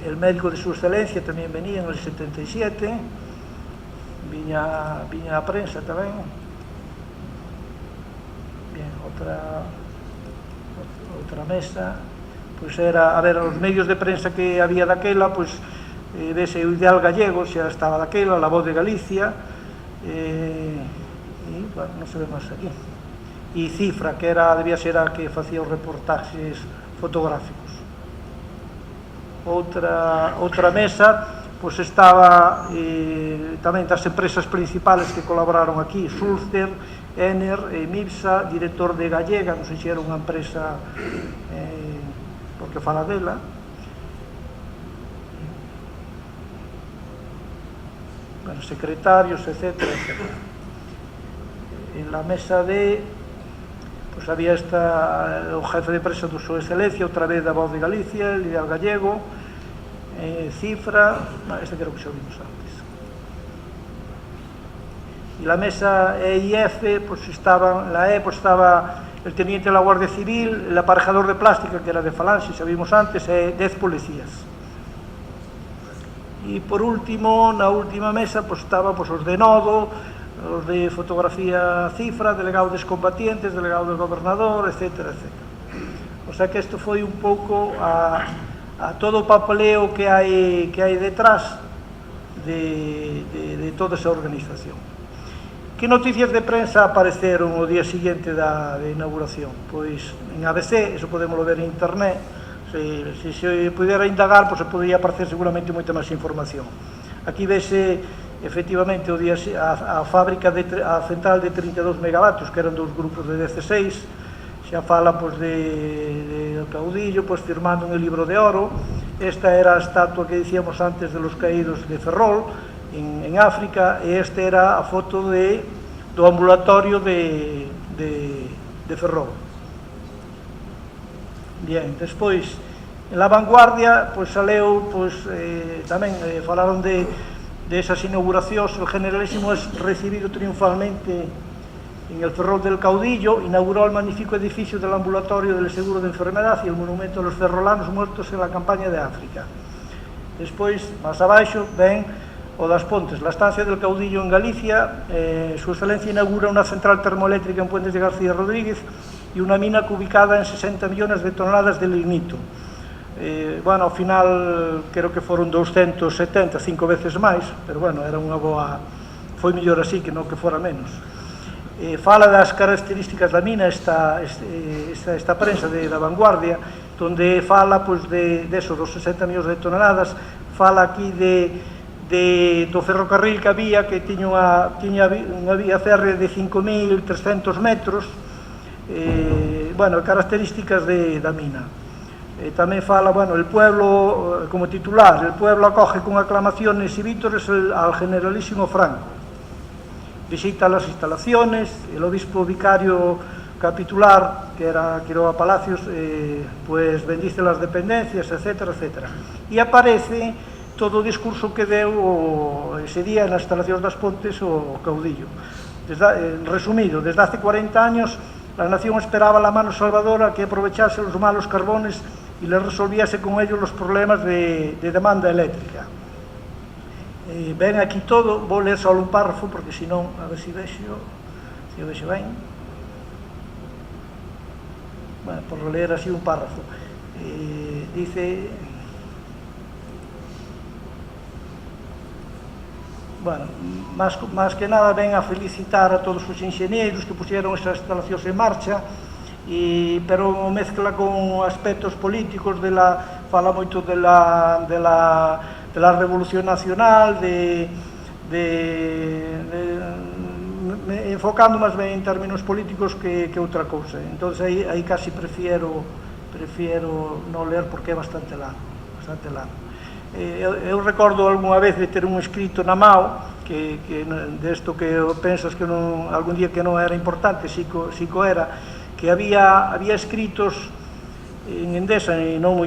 El médico de su excelencia tamén venía en el 77, viña a prensa tamén. Bien, outra mesa, pois era, a ver, os medios de prensa que había daquela, pois, vese o Ideal Gallego, xa estaba daquela, La Voz de Galicia, bueno, non se ve máis aquí. E Cifra, que debía ser a que facía os reportaxes fotográficos. Outra mesa, pois estaba tamén das empresas principales que colaboraron aquí, Sulzer, Ener, Mipsa, director de Gallega, non sei se era unha empresa porque fala dela. Bueno, secretarios, etcétera, etcétera. En la mesa D, pues había o jefe de prensa de su excelencia, outra vez da Voz de Galicia, el Ideal Gallego, Cifra, esta creo que xa vimos antes. E la mesa E y F, pues estaban, la E, pues estaba el teniente de la Guardia Civil, el aparejador de plástica, que era de Falange, xa vimos antes, e 10 policías. E por último, na última mesa, pues estaba pues, os de Nodo, os de fotografía Cifra, delegado dos combatientes, delegado do gobernador, etcétera, etcétera. O sea que isto foi un pouco a todo o papeleo que hai detrás de toda esa organización. Que noticias de prensa apareceron o día siguiente da inauguración? Pois en ABC, eso podemos ver en internet, se se pudera indagar, pois se podría aparecer seguramente moita máis información. Aquí vese efectivamente a fábrica, a central de 32 megavatios, que eran 2 grupos de 16, xa fala pois, de Caudillo, pois, firmando en el libro de oro. Esta era a estatua que dicíamos antes de los caídos de Ferrol, en África, e esta era a foto do ambulatorio de Ferrol. Bien, despois, en La Vanguardia, pois, saleu, pois, tamén falaron de esas inauguracións. El generalísimo es recibido triunfalmente en el Ferrol del Caudillo, inauguró el magnífico edificio del ambulatorio del seguro de enfermedad y el monumento a los ferrolanos muertos en la campaña de África. Despois, máis abaixo, ven o das Pontes, la estancia del caudillo en Galicia, su excelencia inaugura una central termoeléctrica en Puentes de García Rodríguez y una mina ubicada en 60 millones de toneladas de lignito. Bueno, ao final creo que foron 270, 5 veces máis, pero bueno, era unha boa, foi mellor así que non que fora menos. Fala das características da mina esta prensa da Vanguardia, donde fala pois, de eso, dos 60 millóns de toneladas, fala aquí do ferrocarril que había, que tiña unha vía férrea de 5.300 metros, bueno, características da mina. Tamén fala, bueno, el pueblo, como titular, el pueblo acoge con aclamaciones y vítores al generalísimo Franco. Visita las instalaciones, el obispo vicario capitular, que era Quiroga Palacios, pues bendice las dependencias, etcétera, etcétera. E aparece todo o discurso que deu ese día nas instalacións das Pontes o caudillo. Resumido, desde hace 40 años la nación esperaba la mano salvadora que aprovechase los malos carbones y le resolviese con ellos los problemas de demanda eléctrica. Ven aquí todo, vou ler só un párrafo, porque senón, a ver se vexo ben. Bueno, por ler así un párrafo. Dice... Bueno, más que nada ven a felicitar a todos os inxenieros que pusieron esas instalacións en marcha, pero mezcla con aspectos políticos, fala moito de la Revolución Nacional, enfocando máis ben en términos políticos que outra cousa. Entón, aí casi prefiero non ler porque é bastante largo. Eu recordo algunha vez de ter un escrito na mao, que desto que pensas que algún día que non era importante, si co era, que había escritos en Endesa, e non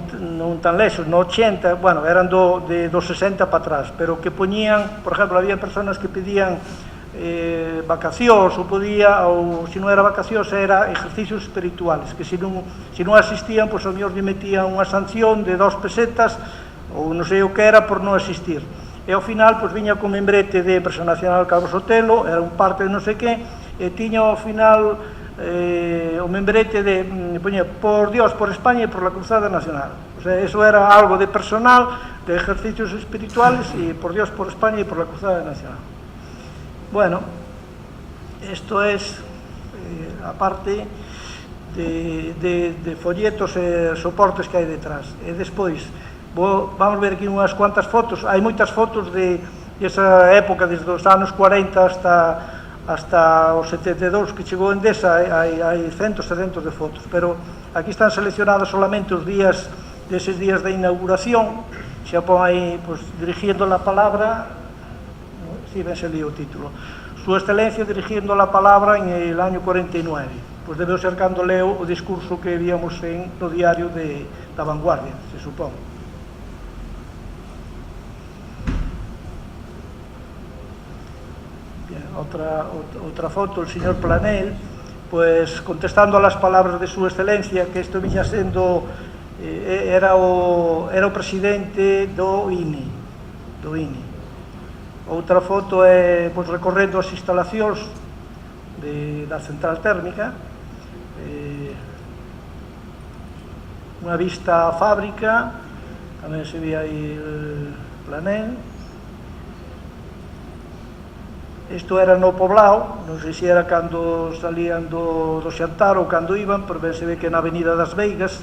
tan lexos, no 80, bueno, eran dos 60 para atrás, pero que poñían, por exemplo, había personas que pedían vacacións, ou se non era vacacións, era ejercicios espirituales, que se non asistían, pois ao mellor lle metían unha sanción de 2 pesetas, ou non sei o que era, por non asistir. E ao final, pois, viña con membrete de Empresa Nacional Cabo Sotelo, era un parte de non sei que, e tiña ao final o membrete de, poñía, por Dios, por España e por la Cruzada Nacional. O sea, eso era algo de personal, de ejercicios espirituales, e por Dios, por España e por la Cruzada Nacional. Bueno, esto es, aparte de folletos e soportes que hai detrás. E despois, vamos ver aquí unhas cuantas fotos. Hai moitas fotos de esa época, desde os anos 40 hasta os 72 que chegou Endesa. Hai centos e centos de fotos, pero aquí están seleccionadas solamente os días deses días de inauguración. Xa pon aí, pues, dirigiendo la palabra, si ven se lí o título, Su Excelencia dirigiendo la palabra en el año 49. Pues debeu ser cando leo o discurso que víamos no diario da Vanguardia, se supón. Otra foto, el señor Planel, pues contestando a las palabras de su excelencia, que esto viña sendo, era o presidente do INE. Outra foto é, pues, recorrendo as instalacións da central térmica, unha vista á fábrica, tamén se ve aí Planel. Isto era no Poblao, non sei se era cando salían do xantar ou cando iban, pero ben se ve que na Avenida das Veigas,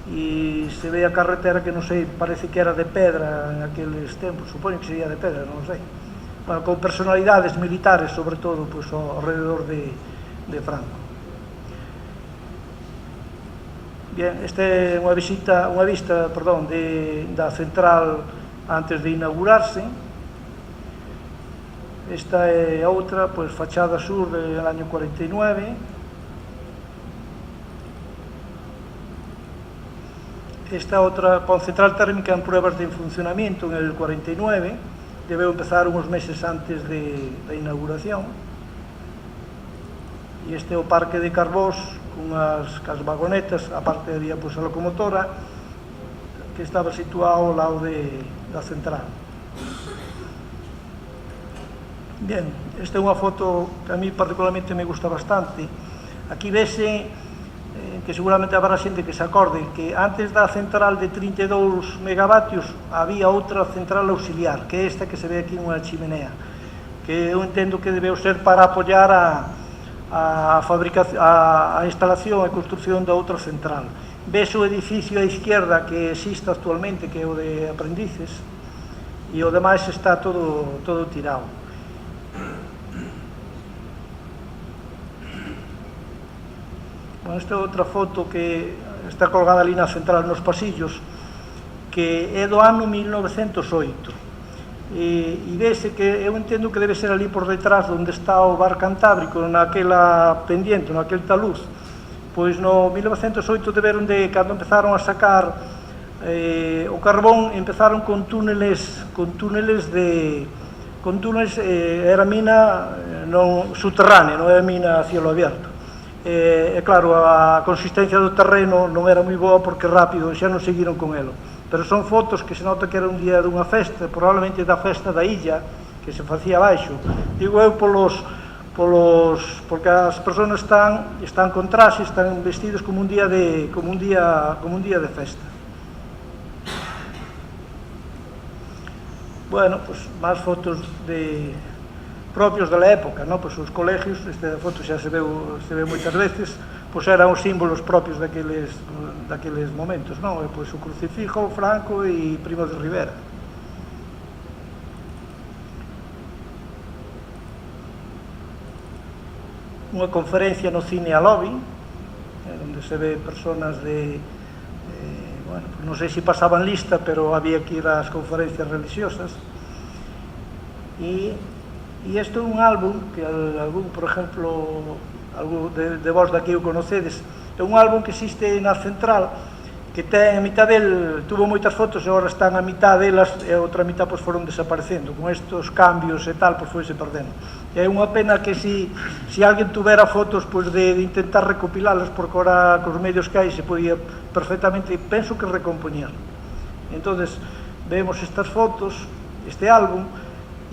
e se ve a carretera que non sei, parece que era de pedra en aqueles tempos, supoño que sería de pedra, non sei. Bueno, con personalidades militares, sobre todo, pois, ao redor de Franco. Bien, esta é unha vista da central antes de inaugurarse. Esta é outra, pois, fachada sur del año 49. Esta outra, con central térmica en pruebas de funcionamiento en el 49, debeu empezar uns meses antes da inauguración. E este é o parque de Carbós, cas vagonetas, aparte había, pois, a locomotora, que estaba situado ao lado da central. Bien, esta é unha foto que a mí particularmente me gusta bastante. Aquí vese que seguramente habrá xente que se acorde que antes da central de 32 megavatios había outra central auxiliar, que é esta que se ve aquí nunha chimenea, que eu entendo que debeu ser para apoiar a instalación e construcción da outra central. Ves o edificio á izquierda que existe actualmente, que é o de Aprendices, e o demais está todo tirado. Bueno, esta é outra foto que está colgada ali na central nos pasillos, que é do ano 1908. E vese que eu entendo que debe ser ali por detrás onde está o bar Cantábrico, naquela pendiente, naquel taluz. Pois no 1908 deberon de, cando empezaron a sacar o carbón, empezaron con túneles era mina non subterránea, non era mina a cielo abierto. E claro, a consistencia do terreno non era moi boa porque rápido xa non seguiron con elo. Pero son fotos que se nota que era un día dunha festa, probablemente da festa da illa, que se facía baixo. Digo eu porque as persoas están con traxe, están vestidos como un día de festa. Bueno, pues máis fotos propios da época, no? Pues os colegios, esta foto xa se veu moitas veces, pues eran os símbolos propios daqueles momentos, non? Pues o Crucifijo, Franco e Primo de Rivera. Unha conferencia no cine a lobby, onde se ve personas bueno, non sei se pasaban lista, pero había que ir ás conferencias religiosas. E isto é un álbum que algún, por exemplo, algún de vos daqui o conocedes, é un álbum que existe na central, que ten a mitad del, tuvo moitas fotos e agora están a mitad delas e a outra mitad pois foron desaparecendo, con estes cambios e tal, pois foi se perdendo. E é unha pena que se alguén tuvera fotos pois de intentar recopilalas, porque agora cos medios que hai se podía perfectamente, penso que recompoñer. Entonces vemos estas fotos, este álbum,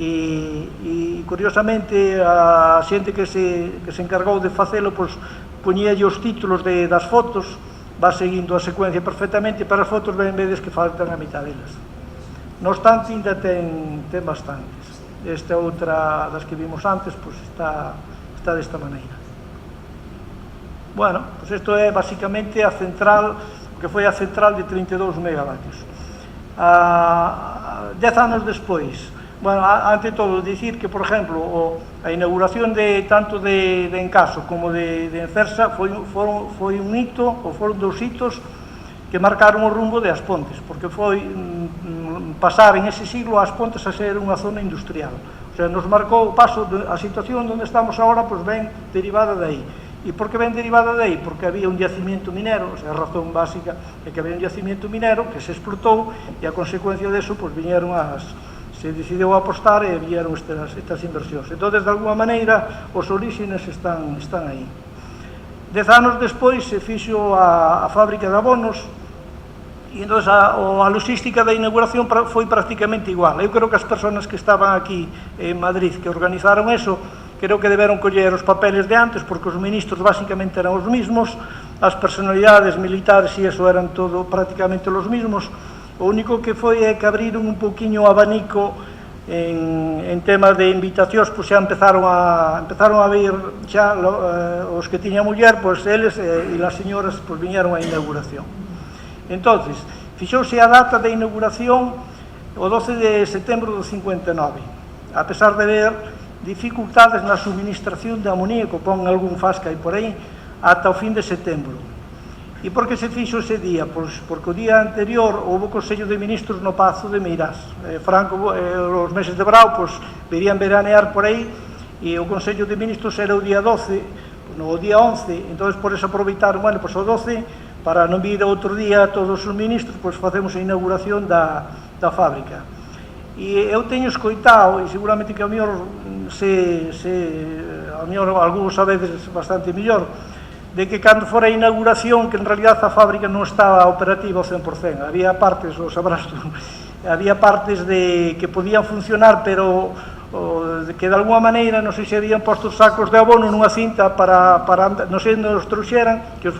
e curiosamente a xente que se encargou de facelo pois poñíalle os títulos das fotos, va seguindo a secuencia perfectamente, pero as fotos vedes que faltan a mitad delas. No obstante, ainda ten bastantes. Esta outra das que vimos antes pois está desta maneira. Bueno, pois isto é basicamente a central, que foi a central de 32 megavatios. 10 anos despois, bueno, ante todo, dicir que, por exemplo, a inauguración tanto de Encaso como de Encersa foi un hito, ou foron dous hitos que marcaron o rumbo de As Pontes, porque foi pasar en ese siglo As Pontes a ser unha zona industrial. O sea, nos marcou o paso, a situación onde estamos agora, pois ven derivada de aí. E por que ven derivada de aí? Porque había un yacimiento minero, o sea, a razón básica é que había un yacimiento minero que se explotou e a consecuencia deso, pois viñeron se decidiu apostar e vieron estas inversións. Entón, de alguma maneira, os orígenes están aí. 10 anos despois se fixo a fábrica de abonos e entón a logística da inauguración foi prácticamente igual. Eu creo que as persoas que estaban aquí en Madrid que organizaron eso, creo que deberon coller os papeles de antes, porque os ministros basicamente eran os mismos, as personalidades militares e eso eran todo prácticamente os mismos. O único que foi é que abriron un pouquiño o abanico en temas de invitacións, pois xa empezaron a vir xa os que tiña muller, pois eles e as señoras pois viñeron á inauguración. Entonces, fixouse a data da inauguración o 12 de setembro do 59, a pesar de haber dificultades na suministración de amoníaco, pon algún fasca aí por aí, ata o fin de setembro. E por que se fixo ese día? Pois porque o día anterior houve o Consello de Ministros no Pazo de Meirás. Franco, os meses de brao, pois virían veranear por aí, e o Consello de Ministros era o día 12, no día 11, entón por eso aproveitaron, bueno, pois o 12, para non vir outro día todos os ministros, pois facemos a inauguración da fábrica. E eu teño escoitado, e seguramente que a mellor algúns sabedes bastante mellor, de que cando fora a inauguración, que en realidad a fábrica non estaba operativa ao 100%, había partes, o sabrás tú, había partes que podían funcionar, pero que de alguma maneira, non sei se habían posto sacos de abono nunha cinta para non sei onde os trouxeran, que os...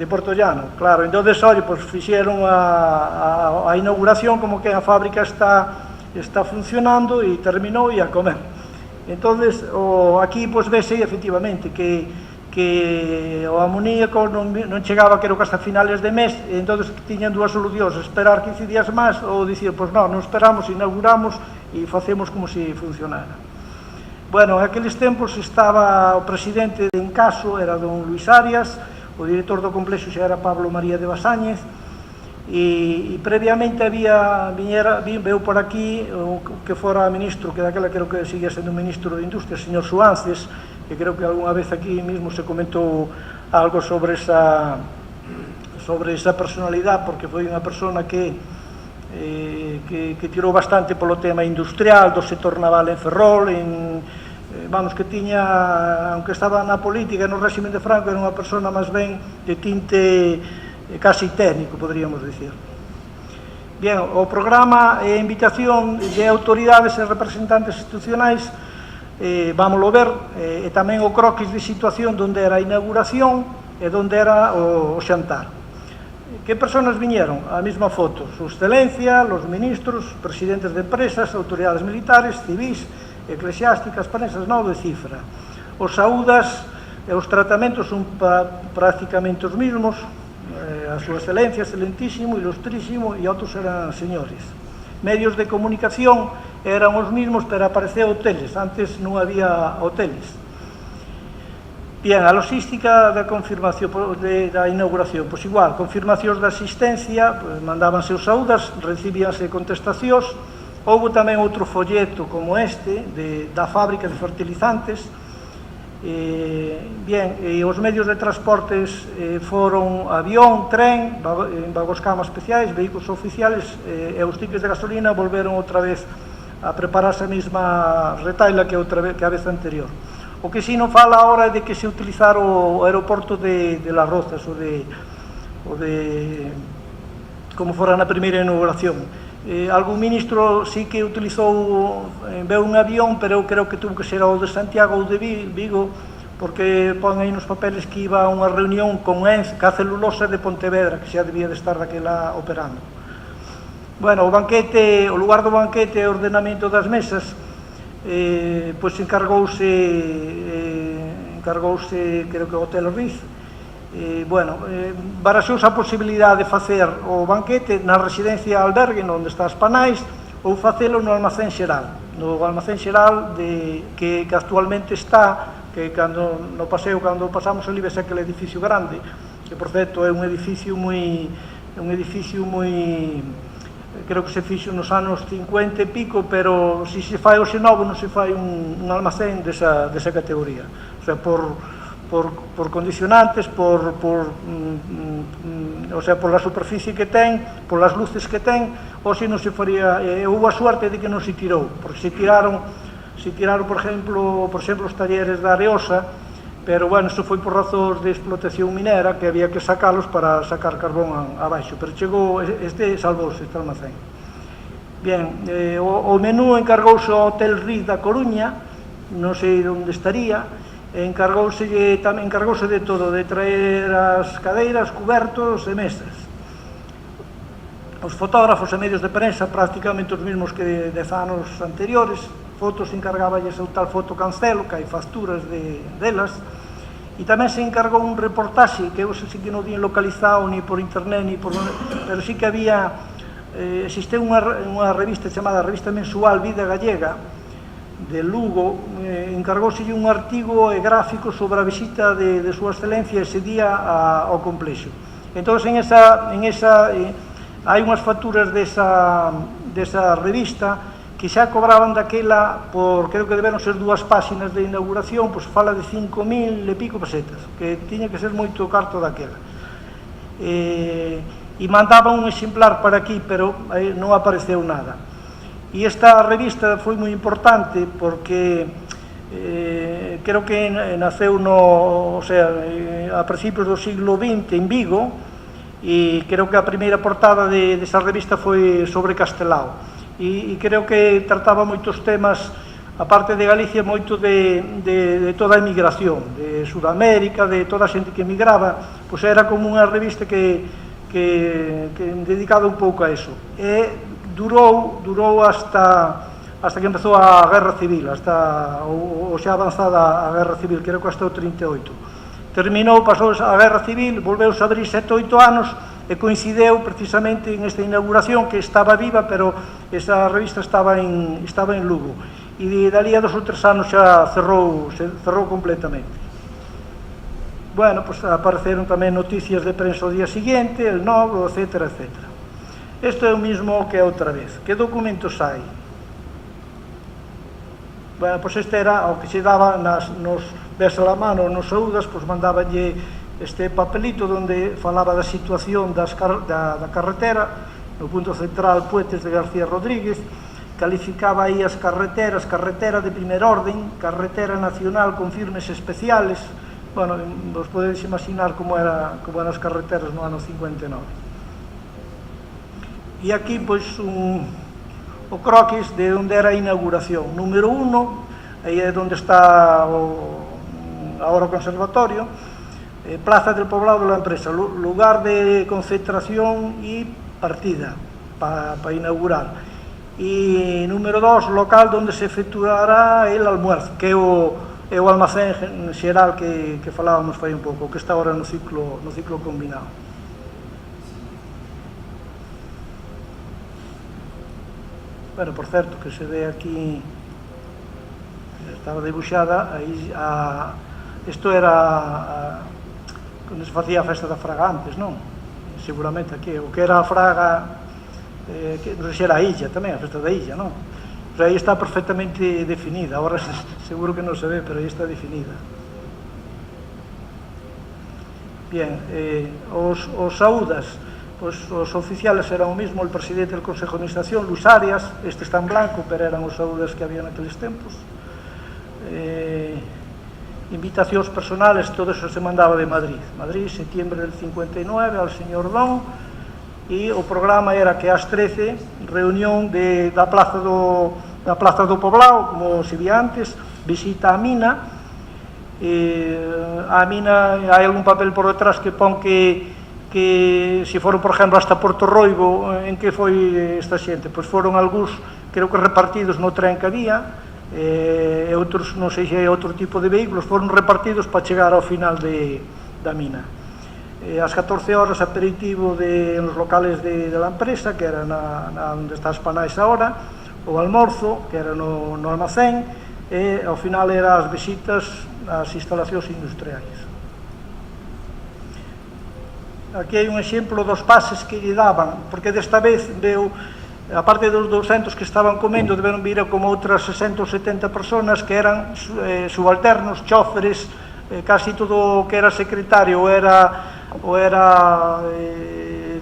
De Portollano, claro. Entonces, olha, pues fixeron a inauguración como que a fábrica está funcionando e terminou e a comer. Entonces, aquí pues vese efectivamente que o amoníaco non chegaba, creo que hasta finales de mes, e entonces tiñan dúas solucións, esperar 15 días máis ou dicir, pues non esperamos, inauguramos e facemos como se funcionara. Bueno, en aqueles tempos estaba o presidente de Encaso, era don Luis Arias, o director do complexo xa era Pablo María de Basáñez, e previamente veu por aquí o que fora ministro, que daquela creo que seguía sendo ministro de Industria, o señor Suances, que creo que algunha vez aquí mismo se comentou algo sobre esa personalidade, porque foi unha persona que tirou bastante polo tema industrial, do sector naval en Ferrol, vamos, que tiña, aunque estaba na política no régimen de Franco, era unha persona máis ben de tinte casi técnico, podríamos dicir. Bien, o programa e a invitación de autoridades e representantes institucionais, vámoslo ver, e tamén o croquis de situación onde era a inauguración e onde era o xantar. Que personas viñeron? A mesma foto, su excelencia, los ministros, presidentes de empresas, autoridades militares, civis, eclesiásticas, prensas, non de cifra. Os saúdas e os tratamentos son prácticamente os mismos, a súa excelencia, excelentísimo, ilustrísimo, e outros eran señores. Medios de comunicación eran os mismos, pero apareceu hoteles, antes non había hoteles. Bien, a logística da confirmación da inauguración, pois igual, confirmacións da asistencia, mandábanse os saúdas, recibíanse contestacións. Houve tamén outro folleto como este, da fábrica de fertilizantes. Bien, e os medios de transportes foron avión, tren, vagoscama especiais, vehículos oficiales, e os tickets de gasolina volveron outra vez a prepararse a mesma retaila que a vez anterior. O que si non fala ahora é de que se utilizar o aeroporto de Las Rozas, o de como fora na primeira inauguración. Algún ministro sí que utilizou, veu un avión, pero eu creo que tuvo que ser o de Santiago ou de Vigo, porque pon aí nos papeles que iba a unha reunión con ENC, que a celulosa de Pontevedra, que xa debía de estar daquela operando. Bueno, o lugar do banquete e o ordenamento das mesas, pois encargouse, creo que o Hotel Riz. Baraxouse a posibilidade de facer o banquete na residencia albergue onde está as Panais, ou facelo no almacén xeral, que actualmente está, que no paseo, cando pasamos ali, ves aquele edificio grande, que por certo é un edificio moi, creo que se fixo nos anos 50 e pico, pero se se fai hoxe novo non se fai un almacén desa categoría, o sea, por condicionantes, por la superficie que ten, por las luces que ten, hoxe non se faría. Houve a suerte de que non se tirou, porque se tiraron, por exemplo, os talleres da Areosa, pero, bueno, iso foi por razóns de explotación minera, que había que sacalos para sacar carbón abaixo, pero chegou, salvouse este almacén. Bien, o menú encargouse ao Hotel Riz da Coruña, non sei onde estaría, encargouse de todo, de traer as cadeiras, cubertos e mesas. Os fotógrafos e medios de prensa prácticamente os mesmos que 10 anos anteriores. Fotos encargáballes o tal Foto Cancelo, que hai facturas delas, e tamén se encargou un reportaxe que eu sei que non tiñen localizado ni por internet, pero sí que había, existe unha revista chamada Revista Mensual Vida Gallega, de Lugo, encargouse un artigo e gráfico sobre a visita de súa excelencia ese día ao complexo. Entón, en esa hai unhas facturas desa revista que xa cobraban daquela, creo que deberon ser 2 páxinas de inauguración, pois fala de 5.000 e pico pesetas, que tiña que ser moito carto daquela. E mandaban un exemplar para aquí, pero non apareceu nada. E esta revista foi moi importante porque creo que naceu a principios do siglo XX en Vigo, e creo que a primeira portada desa revista foi sobre Castelao. e creo que trataba moitos temas, aparte de Galicia, moito de toda a emigración, de Sudamérica, de toda a xente que emigraba, pois era como unha revista que dedicada un pouco a eso. E durou hasta que empezou a Guerra Civil, ou xa avanzada a Guerra Civil, creo que hasta o 38. Terminou, pasou a Guerra Civil, volveuse a abrir 7 ou 8 anos, e coincideu precisamente en esta inauguración, que estaba viva, pero esa revista estaba en Lugo. E dali a 2 ou 3 anos xa cerrou completamente. Bueno, pues apareceron tamén noticias de prensa o día siguiente, el Novo, etcétera, etcétera. Isto é o mismo que outra vez. Que documentos hai? Bueno, pues este era o que se daba nos besa la mano, nos saúdas, pues mandabanlle este papelito onde falaba da situación da carretera, no punto central Puentes de García Rodríguez, calificaba aí as carreteras, carretera de primer orden, carretera nacional con firmes especiales. Bueno, vos podedes imaginar como eran as carreteras no ano 59. E aquí, pois, o croquis de onde era a inauguración. Número 1, aí é onde está agora o conservatorio, Plaza del Poblado de la Empresa, lugar de concentración e partida para inaugurar. E número 2, local onde se efectuará el almuerzo, que é o almacén xeral que falábamos fai un pouco, que está agora no ciclo combinado. Bueno, por certo, que se ve aquí, estaba debuxada, isto era cando se facía a festa da Fraga antes, non? Seguramente aquí, o que era a Fraga, non sei se era a Illa tamén, a festa da Illa, non? Pero aí está perfectamente definida, agora seguro que non se ve, pero aí está definida. Bien, os saúdas, pues os oficiales eran o mismo, el presidente del Consejo de Administración, Luis Arias, este está en blanco, pero eran os saúdas que había naqueles tempos. Invitacións personales, todo eso se mandaba de Madrid, septiembre del 59, al señor Don, e o programa era que ás 13, reunión da Plaza do Poblado, como se vía antes, visita a mina. A mina hai algún papel por detrás que pon que se foron, por exemplo, hasta Porto Roibo, en que foi esta xente? Pois foron algúns, creo que repartidos no tren que había, e outros, non sei se é outro tipo de vehículos, foron repartidos para chegar ao final da mina. Ás 14 horas aperitivo nos locales de la empresa, que era onde está as panais ahora, o almorzo, que era no almacén, e ao final eran as visitas ás instalacións industriais. Aquí hai un exemplo dos pases que lle daban, porque desta vez veu, aparte dos 200 que estaban comendo, deberon vir como outras 60 ou 70 personas que eran subalternos, chóferes, casi todo o que era secretario ou era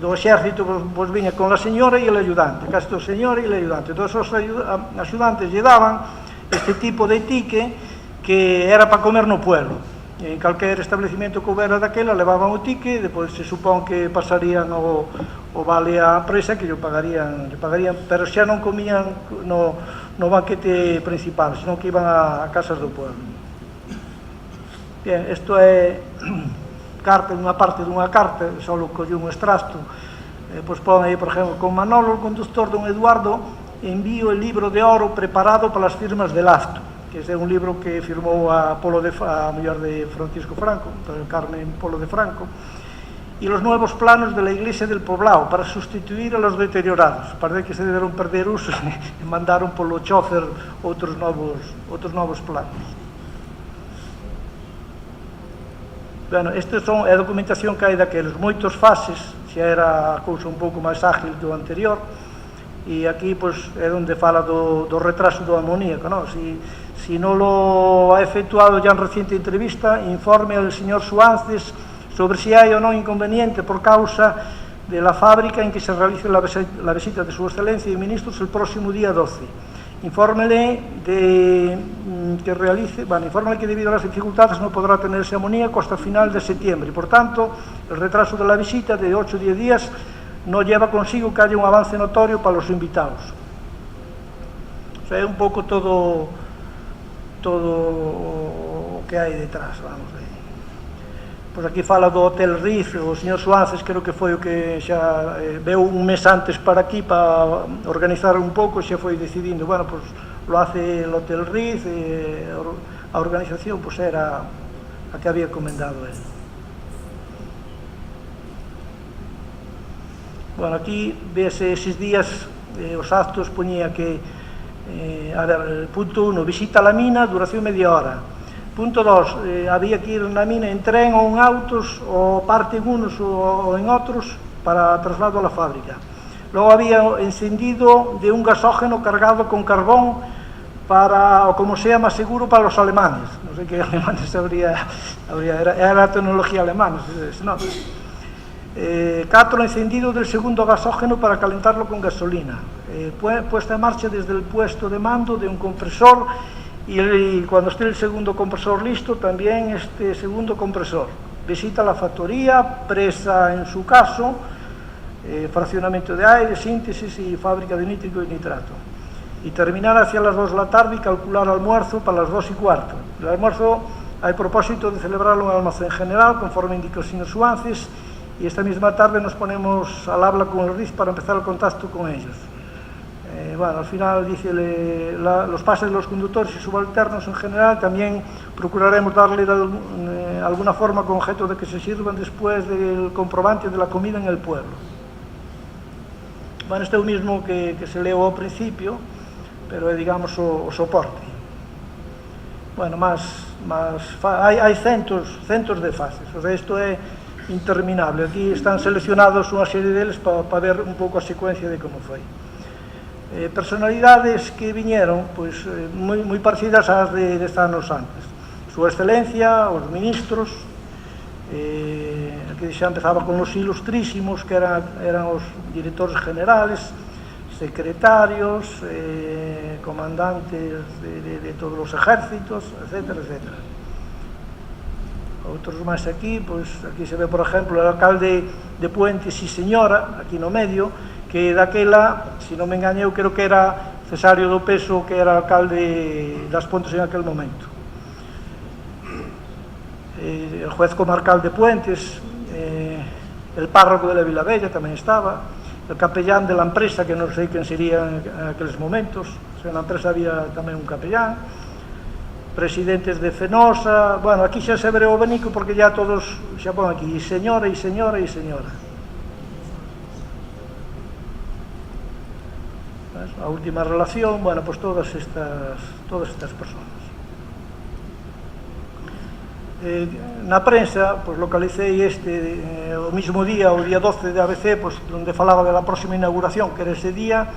do exército, vos viña con a señora e el ayudante, casi todo señora e el ayudante. Todos os axudantes lle daban este tipo de tique que era para comer no pueblo. En calquer establecimiento que houbera daquela levaban o tique, depois se supón que pasarían o vale á empresa que lle pagarían, pero xa non comían no banquete principal, senón que iban a casas do pueblo. Bien, isto é unha parte dunha carta, só collí un extracto, pois pon aí, por exemplo, con Manolo, o conductor don Eduardo, envío el libro de oro preparado para as firmas de Lafto, que é un libro que firmou a muller de Francisco Franco, Carmen Polo de Franco, e los nuevos planos de la iglesia del Poblado para sustituir a los deteriorados. Parece que se deberon perder usos e mandaron polo chofer outros novos planos. Bueno, esta é a documentación que hai daqueles, moitos fases, xa era a cousa un pouco máis ágil do anterior, e aquí pois, é onde fala do retraso do amoníaco, non? Si non lo ha efectuado ya en reciente entrevista, informe al señor Suances sobre si hay o non inconveniente por causa de la fábrica en que se realice la visita de su excelencia y ministros el próximo día 12. Infórmele que debido a las dificultades no podrá tenerse amoníaco hasta final de septiembre y por tanto el retraso de la visita de 8 o 10 días no lleva consigo que haya un avance notorio para los invitados. O sea, é un pouco todo o que hai detrás, vamos, pois aquí fala do Hotel Riz. O señor Suances creo que foi o que xa veu un mes antes para aquí para organizar un pouco, xa foi decidindo, bueno, pois lo hace el Hotel Riz, a organización pois era a que había comendado él. Bueno, aquí vese eses días os actos, poñía que punto 1, visita a la mina, duración media hora. Punto 2, había que ir na mina en tren ou en autos, ou parte en unos ou en outros, para traslado a la fábrica. Logo había encendido de un gasógeno cargado con carbón para, o como sea máis seguro, para os alemanes. Non sei que alemanes era a tecnología alemana, se nota. 4, encendido del segundo gasógeno para calentarlo con gasolina. Puesta en marcha desde el puesto de mando de un compresor, y cuando esté el segundo compresor listo, también este segundo compresor. Visita la factoría, presa en su caso, fraccionamiento de aire, síntesis y fábrica de nítrico y nitrato. Y terminar hacia las 2 de la tarde y calcular almuerzo para las 2:15. El almuerzo hay propósito de celebrarlo en el almacén general, conforme indica el señor Suances, y esta misma tarde nos ponemos al habla con el RIZ para empezar el contacto con ellos. Bueno, al final dice los pases de los conductores y subalternos en general, también procuraremos darle de alguna forma con objeto de que se sirvan después del comprobante de la comida en el pueblo. Bueno, este é o mismo que se leu ao principio, pero é, digamos, o soporte. Bueno, hai centos de fases, o sea, isto é interminable. Aquí están seleccionados unha serie deles para ver un pouco a secuencia de como foi. Personalidades que viñeron, pois, moi parecidas ás de 10 anos antes. Súa Excelencia, os ministros, aquí xa empezaba con os ilustrísimos, que eran os directores generales, secretarios, comandantes de todos os ejércitos, etcétera, etcétera. Outros máis aquí, pois aquí se ve, por exemplo, o alcalde de Puente, si señora, aquí no medio, que daquela, se non me engañei, eu creo que era Cesario do Peso, que era alcalde das Pontes en aquel momento. El juez comarcal de Puentes, el párroco de la Vilavella tamén estaba, el capellán de la empresa, que non sei quen sería en aqueles momentos, en la empresa había tamén un capellán, presidentes de Fenosa. Bueno, aquí xa se vereu o abanico porque ya todos xa pon aquí, e señora, e señora, e señora. A última relación, bueno, pues todas estas personas. Na prensa, pues localicei o mismo día, o día 12 de ABC, pues donde falaba de la próxima inauguración, que era ese día,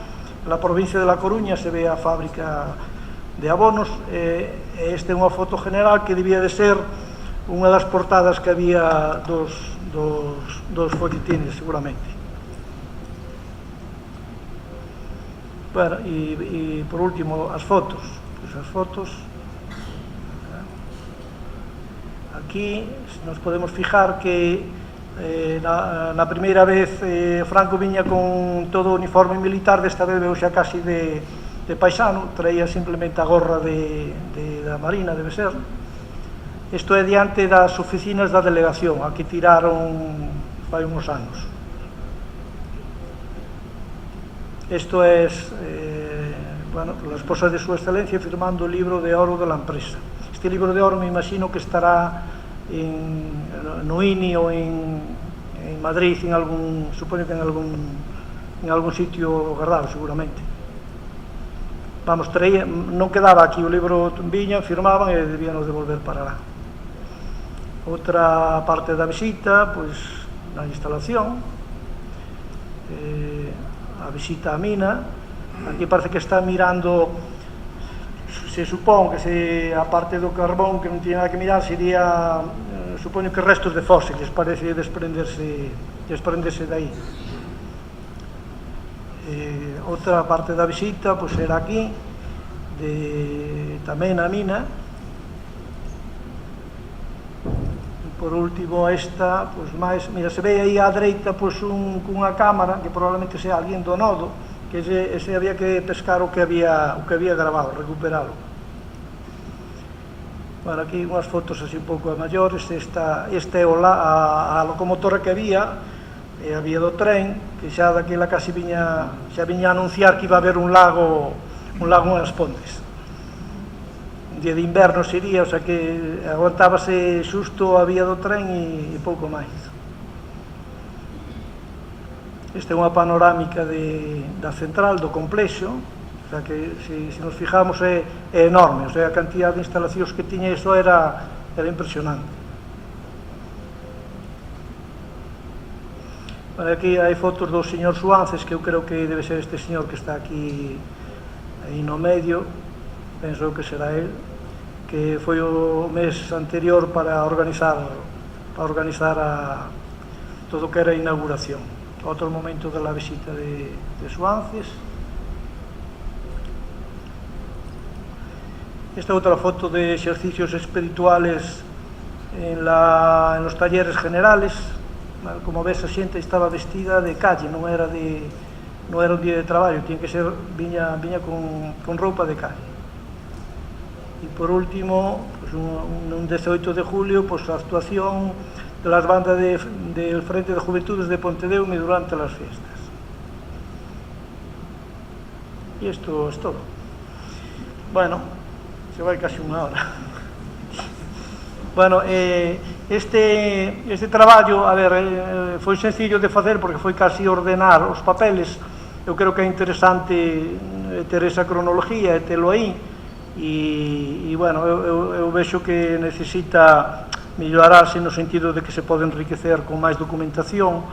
en la provincia de La Coruña se ve a fábrica de abonos. Esta é unha foto general que debía de ser unha das portadas que había dos folletines, seguramente. Bueno, e por último, as fotos. Pois as fotos, aquí nos podemos fijar que na primeira vez Franco viña con todo o uniforme militar, desta vez veu xa casi de paisano, traía simplemente a gorra da Marina, debe ser. Isto é diante das oficinas da delegación, a que tiraron fai uns anos. Esto es, bueno, la esposa de su excelencia firmando el libro de oro de la empresa. Este libro de oro me imagino que estará en INI o en Madrid, supongo que en algún sitio guardado, seguramente. Vamos, non quedaba aquí o libro, viñan, firmaban e debíanos devolver para lá. Outra parte da visita, pois, na instalación, a visita á mina. Aquí parece que está mirando, se supón que a parte do carbón que non tiene nada que mirar sería, supoño que restos de fósiles, parece desprenderse de aí. Outra parte da visita pois era aquí, tamén a mina. Por último, esta, pois máis, mira, se ve aí á dereita pois cunha cámara, que probablemente sea alguén do nodo, que ese había que pescar o que había grabado, recuperalo. Bueno, aquí unhas fotos así un pouco maiores. Esta é a locomotora que había do tren, que xa daquela casi xa viña a anunciar que iba a haber un lago en As Pontes. Un día de inverno sería, o sea que aguantábase xusto a vía do tren e pouco máis. Esta é unha panorámica da central, do complexo, o sea que se nos fijamos é enorme, o sea, a cantidad de instalacións que tiña iso era impresionante. Bueno, aquí hai fotos do señor Suances, que eu creo que debe ser este señor que está aquí aí no medio, penso que será él, que foi o mes anterior para organizar todo o que era a inauguración. Outro momento da visita de Suances. Esta outra foto de exercicios espirituales en los talleres generales. Como ves, a xente estaba vestida de calle, non era un día de traballo, tiña que ser, viña con roupa de calle. E por último, pues, un 18 de julio, pues, a actuación de las bandas del Frente de Juventudes de Pontedeume durante las fiestas. E isto é todo. Bueno, se vai casi unha hora. Bueno, este traballo, a ver, foi sencillo de facer porque foi casi ordenar os papeles. Eu creo que é interesante ter esa cronología e telo aí. E bueno, eu vexo que necesita mellorarse no sentido de que se pode enriquecer con máis documentación,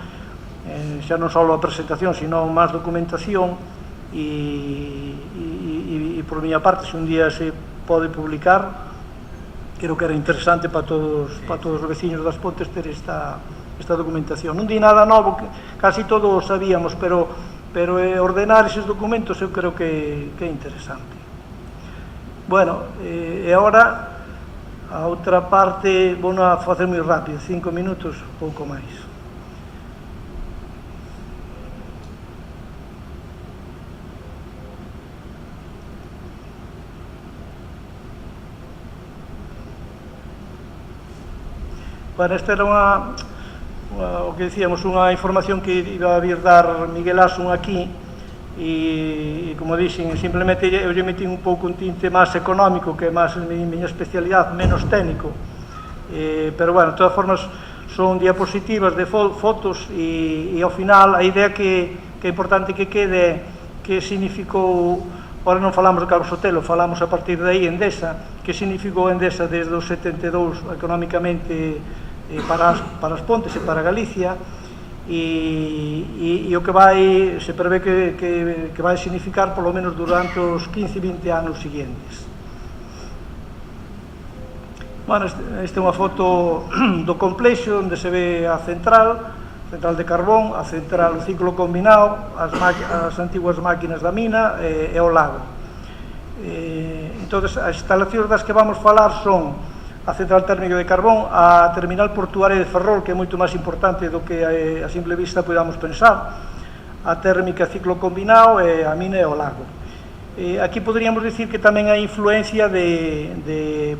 xa non só a presentación, sino máis documentación, e por miña parte, se un día se pode publicar, creo que era interesante para todos os veciños das Pontes ter esta documentación. Non di nada novo, casi todos o sabíamos, pero ordenar eses documentos eu creo que é interesante. Bueno, e agora a outra parte vou a facer moi rápido, 5 minutos, pouco máis. Bueno, esta era o que dicíamos, unha información que iba a vir dar Miguel Asun aquí, e como dixen, simplemente eu lle metí un pouco un tinte máis económico, que é máis a miña especialidade, menos técnico, pero bueno, de todas formas son diapositivas de fotos, e ao final a idea que é importante que quede que significou, agora non falamos de Carlos Sotelo, falamos a partir de aí Endesa, que significou Endesa desde o 72 económicamente para as Pontes e para Galicia, e o que se prevé que vai significar polo menos durante os 15-20 anos seguintes. Bueno, esta é unha foto do complexo onde se ve a central de carbón, a central, o ciclo combinado, as antiguas máquinas da mina e o lago. Entón, as instalacións das que vamos falar son a central térmica de carbón, a terminal portuaria de Ferrol, que é moito máis importante do que a simple vista podamos pensar, a térmica ciclo combinado e a mina e o lago. Aquí poderíamos dicir que tamén hai influencia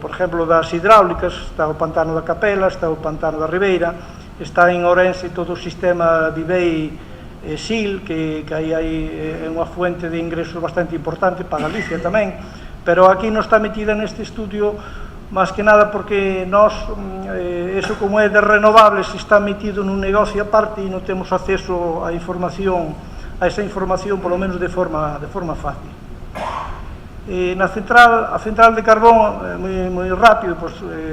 por exemplo, das hidráulicas. Está o pantano da Capela, está o pantano da Ribeira, está en Ourense todo o sistema Vivei-Sil, que aí é unha fuente de ingresos bastante importante para Galicia tamén, pero aquí non está metida neste estudio máis que nada porque nós, eso como é de renovables, está metido nun negocio aparte e non temos acceso a esa información, polo menos de forma fácil. A central de carbón, moi rápido,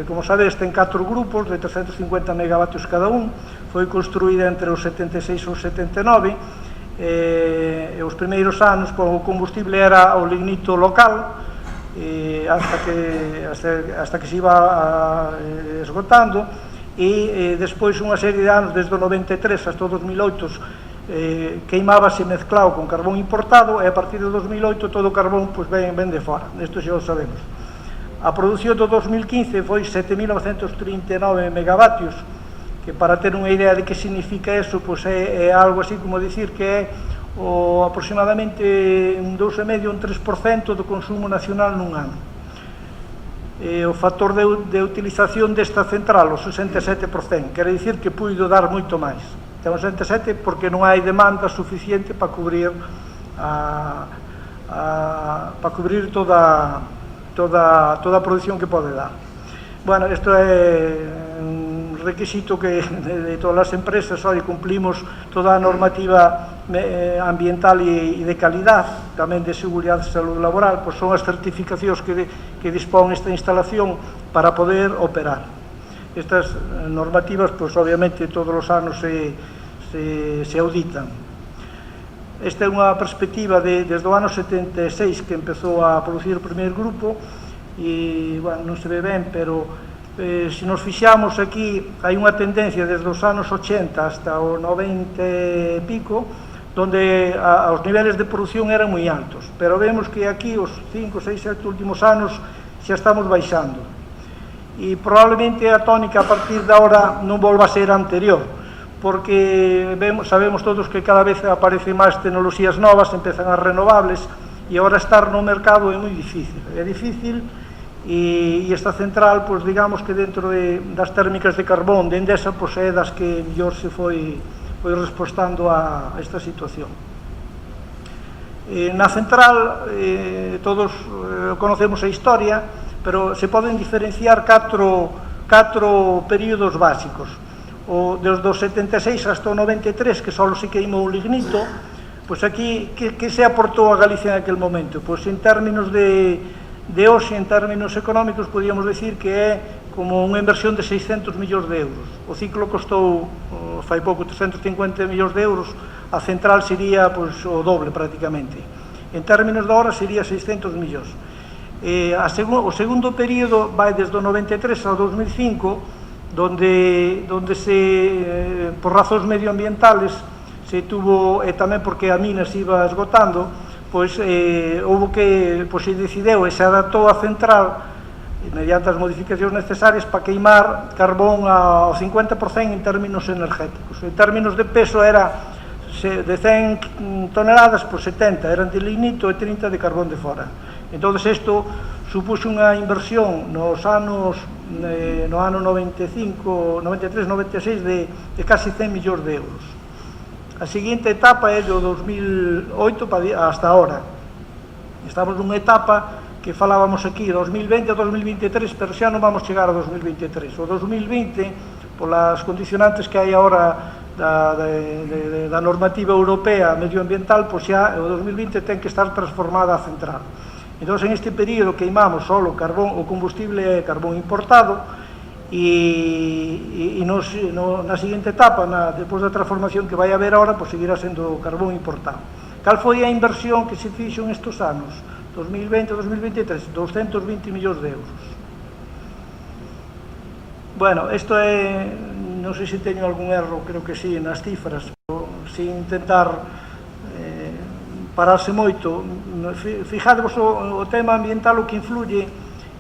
como sabedes, ten 4 grupos de 350 megavatios cada un, foi construída entre os 76 e os 79, e os primeiros anos o combustible era o lignito local, hasta que se iba esgotando, e despois unha serie de anos, desde o 93 hasta o 2008, queimábase mezclado con carbón importado, e a partir do 2008 todo o carbón ven de fora, isto xa o sabemos. A produción do 2015 foi 7.939 megavatios, que para ter unha idea de que significa eso, é algo así como dicir que é aproximadamente un 2,5 un 3% do consumo nacional nun ano. O factor de utilización desta central, o 67%, quere dicir que puido dar moito máis. Ten o 67% porque non hai demanda suficiente para cubrir toda a produción que pode dar. Bueno, isto é un requisito que de todas as empresas, cumplimos toda a normativa ambiental e de calidad, tamén de seguridade e saúde laboral, pois son as certificacións que dispón esta instalación para poder operar. Estas normativas, pois obviamente, todos os anos se auditan. Esta é unha perspectiva desde o ano 76 que empezou a producir o primeiro grupo e, bueno, non se ve ben, pero se nos fixamos aquí, hai unha tendencia desde os anos 80 hasta o 90 e pico, donde os niveles de produción eran moi altos, pero vemos que aquí os 5, 6, 7 últimos anos xa estamos baixando e probablemente a tónica a partir de agora non volva a ser anterior, porque sabemos todos que cada vez aparecen máis tecnoloxías novas, empezan as renovables e agora estar no mercado é moi difícil, e esta central, pois digamos que dentro das térmicas de carbón de Endesa, pois é das que mellor se foi respostando a esta situación. Na central todos conocemos a historia, pero se poden diferenciar catro períodos básicos. Desde os 76 hasta o 93, que só se queimou o lignito, pois aquí, que se aportou a Galicia en aquel momento? Pois en términos de hoxe, en términos económicos, podíamos decir que é como unha inversión de 600 millóns de euros. O ciclo costou, fai pouco, 350 millóns de euros, a central sería pois, o doble prácticamente. En términos de hora sería 600 millóns. O segundo período vai desde o 93 ao 2005, donde por razóns medioambientales se tuvo, e tamén porque a mina se iba esgotando, pois houve que se decideu e se adaptou a central mediante as modificacións necesarias para queimar carbón ao 50% en términos energéticos. En términos de peso era de 100 toneladas, por 70 eran de lignito e 30 de carbón de fora. Entón, isto supuxo unha inversión no ano 95, 93, 96 de casi 100 millóns de euros. A seguinte etapa é do 2008 hasta ahora. Estamos nunha etapa que falábamos aquí, 2020 a 2023, pero xa non vamos chegar a 2023. O 2020, polas condicionantes que hai agora da normativa europea medioambiental, pois xa o 2020 ten que estar transformada a central. Entón, en este período queimamos só o carbón, o combustible é carbón importado, e na seguinte etapa, depois da transformación que vai haber agora, pois seguirá sendo carbón importado. Cal foi a inversión que se fixo en estes anos? 2020-2023, 220 millóns de euros. Bueno, isto é, non sei se teño algún erro, creo que sí, nas cifras, pero sin intentar pararse moito. Fijadevos o tema ambiental, o que influye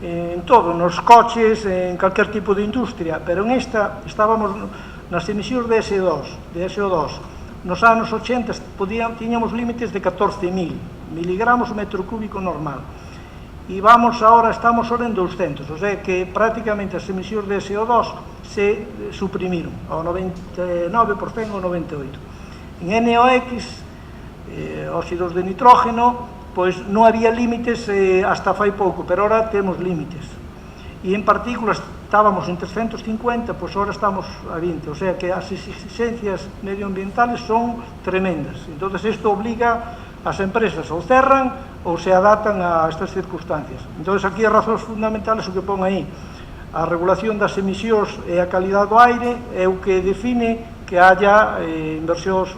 en todo, nos coches, en calquer tipo de industria, pero en esta estábamos nas emisións de SO2. Nos anos 80 tiñamos límites de 14.000 miligramos metro cúbico normal, e estamos ahora en 200, o sea que prácticamente as emisións de SO2 se suprimiron ao 99% ou 98%. En NOx, óxidos de nitrógeno, pois non había límites hasta fai pouco, pero ahora temos límites. E en partículas estábamos en 350, pois ahora estamos a 20, o sea que as exigencias medioambientales son tremendas. Entón, isto obliga as empresas ou cerran ou se adaptan a estas circunstancias. Entón, aquí as razóns fundamentales o que pon aí. A regulación das emisións e a calidad do aire é o que define que haya inversións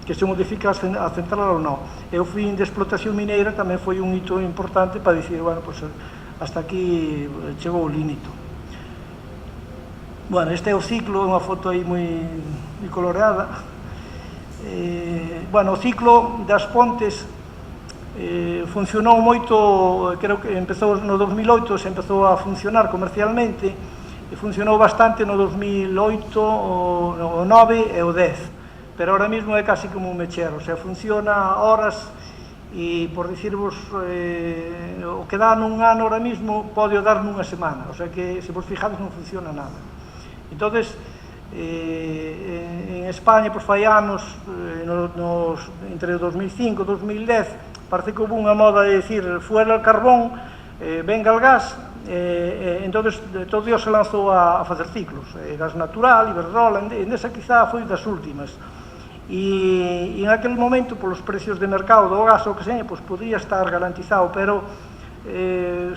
que se modifica a central ou non. E o fin de explotación mineira tamén foi un hito importante para dicir, bueno, pois hasta aquí chegou o límite. Bueno, este é o ciclo, unha foto aí moi coloreada. Bueno, o ciclo das pontes funcionou moito, creo que empezou no 2008, se empezou a funcionar comercialmente, e funcionou bastante no 2008, o 9 e o 10. pero ahora mismo é casi como un mechero, o sea, funciona horas e, por dicirvos, o que dá nun ano ahora mismo pode o dar nunha semana, o sea que, se vos fijades, non funciona nada. Entonces, en España, pois fai anos, entre 2005 e 2010, parece que houve unha moda de decir fuera el carbón, venga el gas, entonces todo Dios se lanzou a facer ciclos, gas natural, Iberdrola, Endesa quizá foi das últimas, e en aquel momento, polos precios de mercado do gas ou que seña, pois podría estar garantizado, pero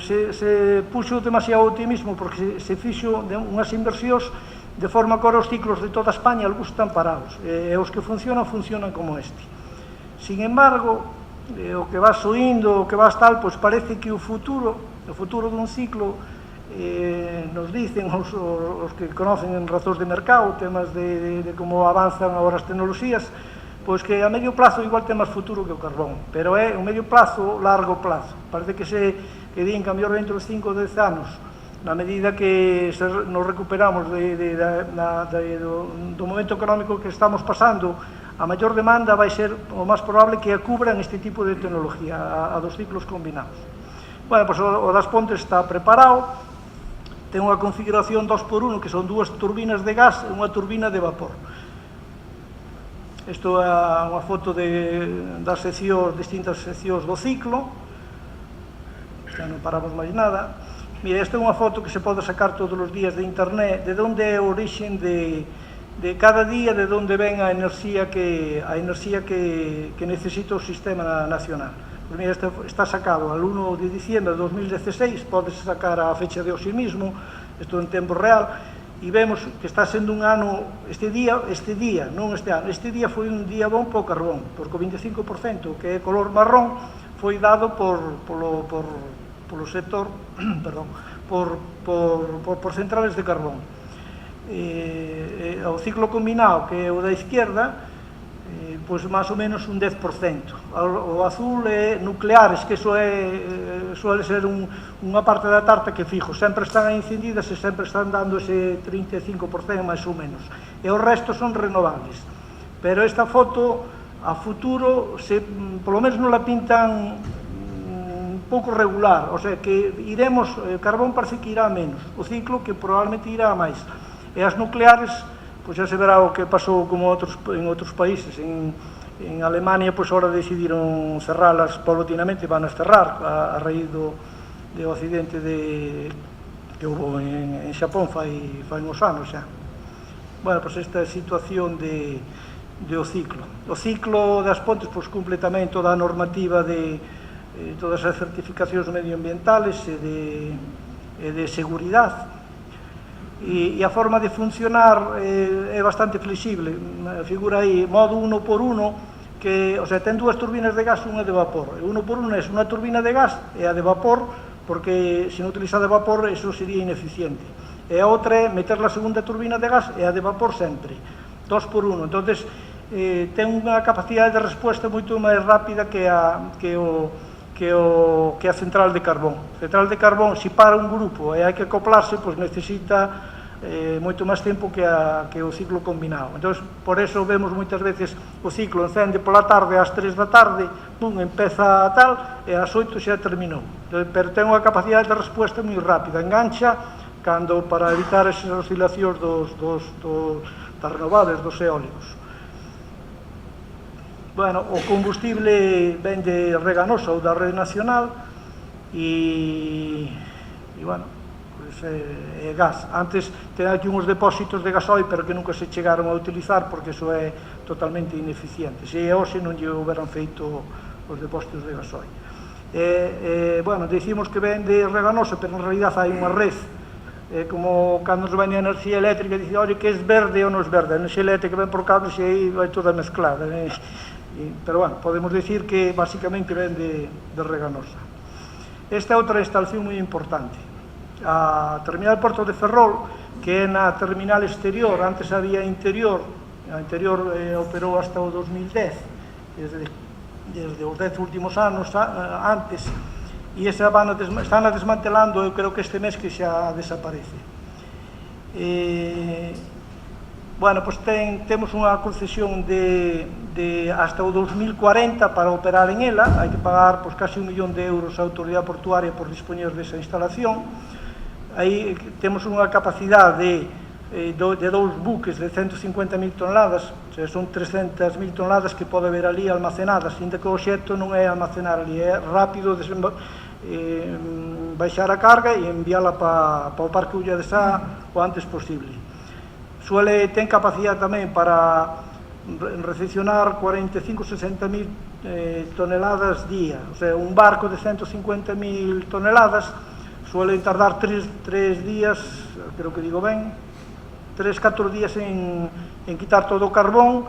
se puxo demasiado optimismo porque se fixo unhas inversións de forma que os ciclos de toda España algúns están parados, e os que funcionan como este. Sin embargo, o que vas oindo, o que vas tal, pois parece que o futuro dun ciclo, nos dicen os que conocen en razóns de mercado, temas de como avanzan agora as tecnoloxías, pois que a medio plazo igual ten máis futuro que o carbón, pero é un medio plazo, largo plazo. Parece que din cambiar dentro de 5 ou 10 anos, na medida que nos recuperamos do momento económico que estamos pasando, a maior demanda vai ser o máis probable que a cubran este tipo de tecnología, a dos ciclos combinados. Bueno, pois o das Pontes está preparado, ten unha configuración 2x1, que son dúas turbinas de gas e unha turbina de vapor. Isto é unha foto das distintas seccións do ciclo, xa non paramos máis nada. Mira, esta é unha foto que se pode sacar todos os días de internet, de onde é a origen de cada día, de onde ven a enerxía que necesita o sistema nacional. Pues mira, está sacado al 1 de diciembre de 2016, podes sacar a fecha de hoxe mismo, isto en tempo real, e vemos que está sendo un ano, este día, non este ano, este día foi un día bon para o carbón, porque o 25%, que é color marrón, foi dado polo sector, perdón, por centrales de carbón. O ciclo combinado, que é o da izquierda, pois máis ou menos un 10%. O azul é nucleares, que iso suele ser unha parte da tarta que fijo, sempre están encendidas e sempre están dando ese 35% máis ou menos. E o resto son renovables. Pero esta foto, a futuro, polo menos non la pintan un pouco regular, o sea, que iremos, carbón parece que irá a menos, o ciclo que probablemente irá a máis. E as nucleares, pois xa se verá o que pasou como en outros países. En Alemania, pois agora decidiron cerralas paulatinamente, van a cerrar a raíz do accidente que houve en Xapón fai uns anos xa. Bueno, pois esta é a situación do ciclo. O ciclo das Pontes pois cumple tamén toda a normativa de todas as certificacións medioambientales e de seguridade. E a forma de funcionar é bastante flexible. Figura aí modo 1x1, que, o sea, ten dúas turbinas de gas e unha de vapor. 1x1 é unha turbina de gas e a de vapor, porque se non utiliza de vapor, eso sería ineficiente. E a outra é meter a segunda turbina de gas e a de vapor sempre. 2x1. Entonces, ten unha capacidade de resposta moito máis rápida que a central de carbón. A central de carbón, se para un grupo e hai que acoplarse, pois necesita moito máis tempo que o ciclo combinado. Entón, por eso vemos moitas veces o ciclo encende pola tarde ás 3 da tarde, empeza tal, e ás 8 xa terminou. Pero ten unha capacidade de resposta moi rápida, engancha para evitar esas oscilacións das renovables, dos eólicos. Bueno, o combustible ven de Reganosa ou da Rede Nacional e bueno, pois é gas. Antes ten aquí uns depósitos de gasoil, pero que nunca se chegaron a utilizar porque iso é totalmente ineficiente. Se hoxe non lle houberan feito os depósitos de gasoil. Bueno, dicimos que ven de Reganosa, pero en realidad hai unha red. Como cando nos ven a enerxía eléctrica, dice, oi, que é verde ou non é verde. A enerxía eléctrica ven por cables e aí vai toda mezclada. Pero, bueno, podemos dicir que basicamente ven de Reganosa. Esta é outra instalación moi importante. A terminal Porto de Ferrol, que é na terminal exterior, antes había interior, a interior operou hasta o 2010, desde os 10 últimos anos antes, e esa están a desmantelando, eu creo que este mes que xa desaparece. Bueno, pois temos unha concesión de hasta o 2040 para operar en ela, hai que pagar pois, casi 1 millón de euros a autoridade portuaria por dispoñer desa instalación. Aí temos unha capacidade de 2 buques de 150.000 toneladas, son 300.000 toneladas que pode haber ali almacenadas, ainda que o obxecto non é almacenar ali, é rápido baixar a carga e enviala para o Parque Ulla de Sá o antes posible. Ten capacidade tamén para recepcionar 45-60.000 toneladas día, o sea, un barco de 150.000 toneladas suele tardar 3 días, creo que digo ben, 3-4 días en quitar todo o carbón,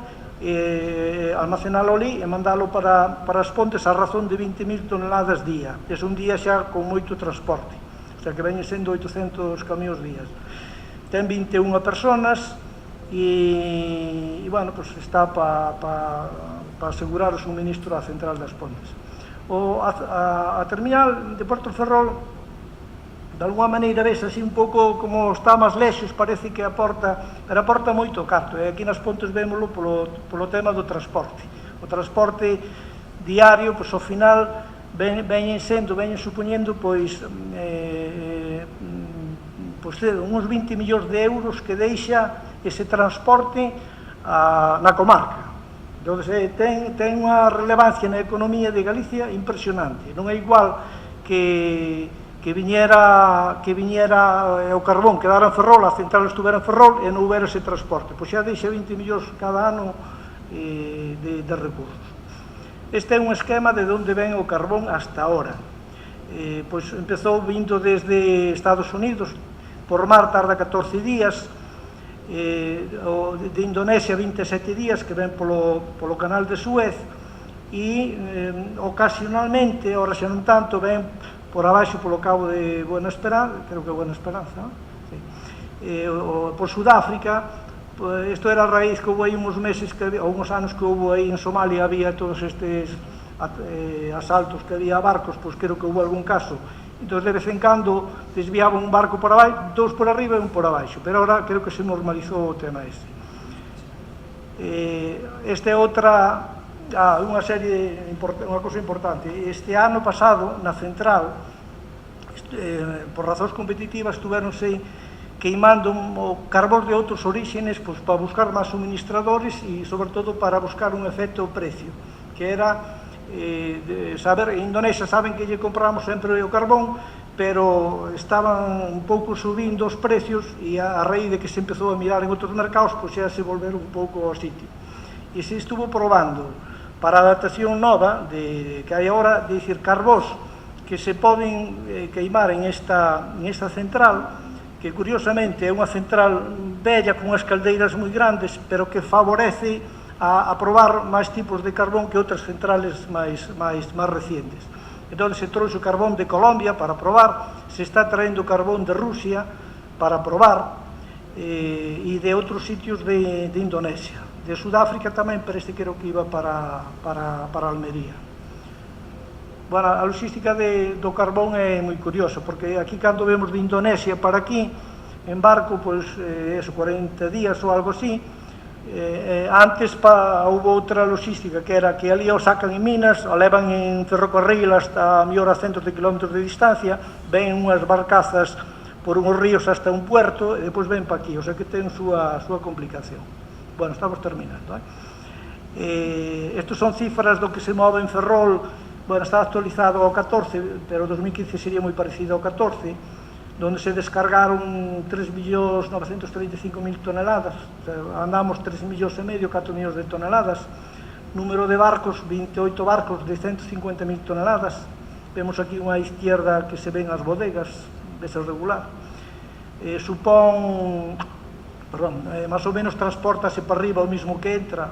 almacenalo ali e mandalo para as Pontes a razón de 20.000 toneladas día. É un día xa con moito transporte, o sea que veñen sendo 800 camións días. Ten 21 personas e bueno, pues está para asegurar o suministro á central das Pontes. A terminal de Porto Ferrol, de alguma maneira, ves así un pouco como está máis lexos, parece que aporta moito carto, e aquí nas Pontes vémolo polo tema do transporte. O transporte diario, pois ao final, veñen supoñendo, pois uns 20 millóns de euros que deixa ese transporte na comarca. Entón, ten unha relevancia na economía de Galicia impresionante. Non é igual que viñera o carbón, quedara en Ferrol, a central estuvera en Ferrol e non houbera ese transporte. Pois xa deixa 20 millóns cada ano de recursos. Este é un esquema de onde ven o carbón hasta ahora. Pois empezou vindo desde Estados Unidos, por mar tarda 14 días, de Indonesia 27 días, que ven polo canal de Suez, e ocasionalmente, ora xa non tanto, ven por abaixo polo cabo de Buena Esperanza, creo que é Buena Esperanza, por Sudáfrica. Isto era a raíz que houve aí uns meses, uns anos que houve aí en Somalia, había todos estes asaltos que había a barcos, pois creo que houve algún caso. Entón, de vez en cando, desviaba un barco por abaixo, 2 por arriba e un por abaixo, pero agora creo que se normalizou o tema este. Esta é outra, unha cousa importante. Este ano pasado, na central, por razóns competitivas, estuveronse queimando o carbón de outros orígenes para buscar máis suministradores e, sobre todo, para buscar un efecto precio, que era saber, en Indonesia saben que lle compramos sempre o carbón, pero estaban un pouco subindo os precios e a raíz de que se empezou a mirar en outros mercados, pois xa se volveron un pouco ao sitio. E se estuvo probando para a adaptación nova que hai agora, de dicir, carbós que se poden queimar en esta central, que curiosamente é unha central bella con as caldeiras moi grandes, pero que favorece a probar máis tipos de carbón que outras centrales máis recientes. Entón, se trouxe carbón de Colombia para probar, se está traendo carbón de Rusia para probar, e de outros sitios de Indonesia. De Sudáfrica tamén, pero este creo que iba para Almería. Bueno, a logística do carbón é moi curiosa, porque aquí cando vemos de Indonesia para aquí, en barco, pois, 40 días ou algo así. Antes houve outra logística, que era que ali o sacan en minas, o levan en ferrocarril hasta a mellor a centos de kilómetros de distancia, ven unhas barcazas por unhos ríos hasta un puerto e depois ven para aquí, o sea que ten súa complicación. Bueno, estamos terminando. Estos son cifras do que se move en Ferrol. Bueno, está actualizado ao 14, pero 2015 sería moi parecido ao 14, donde se descargaron 3.935.000 toneladas, o sea, andamos 3,5 millóns, 4 millóns de toneladas. Número de barcos, 28 barcos de 150.000 toneladas. Vemos aquí unha izquierda que se ven as bodegas, vese regular. Máis ou menos transportase para arriba o mismo que entra,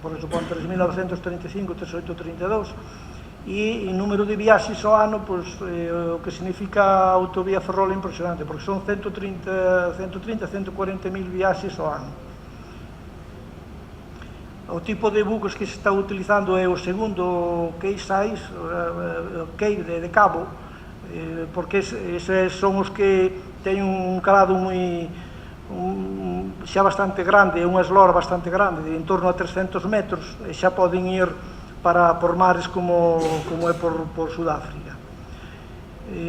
por eso supón 3.935, 3.832. E en número de viaxes ao ano, o que significa a autovía Ferrol é impresionante, porque son 130-140.000 viaxes ao ano. O tipo de buques que se está utilizando é o segundo Capesize, de cabo, porque eses son os que teñen un calado moi xa bastante grande, é unha eslora bastante grande, de en torno a 300 metros, e xa poden ir por mares como é por Sudáfrica.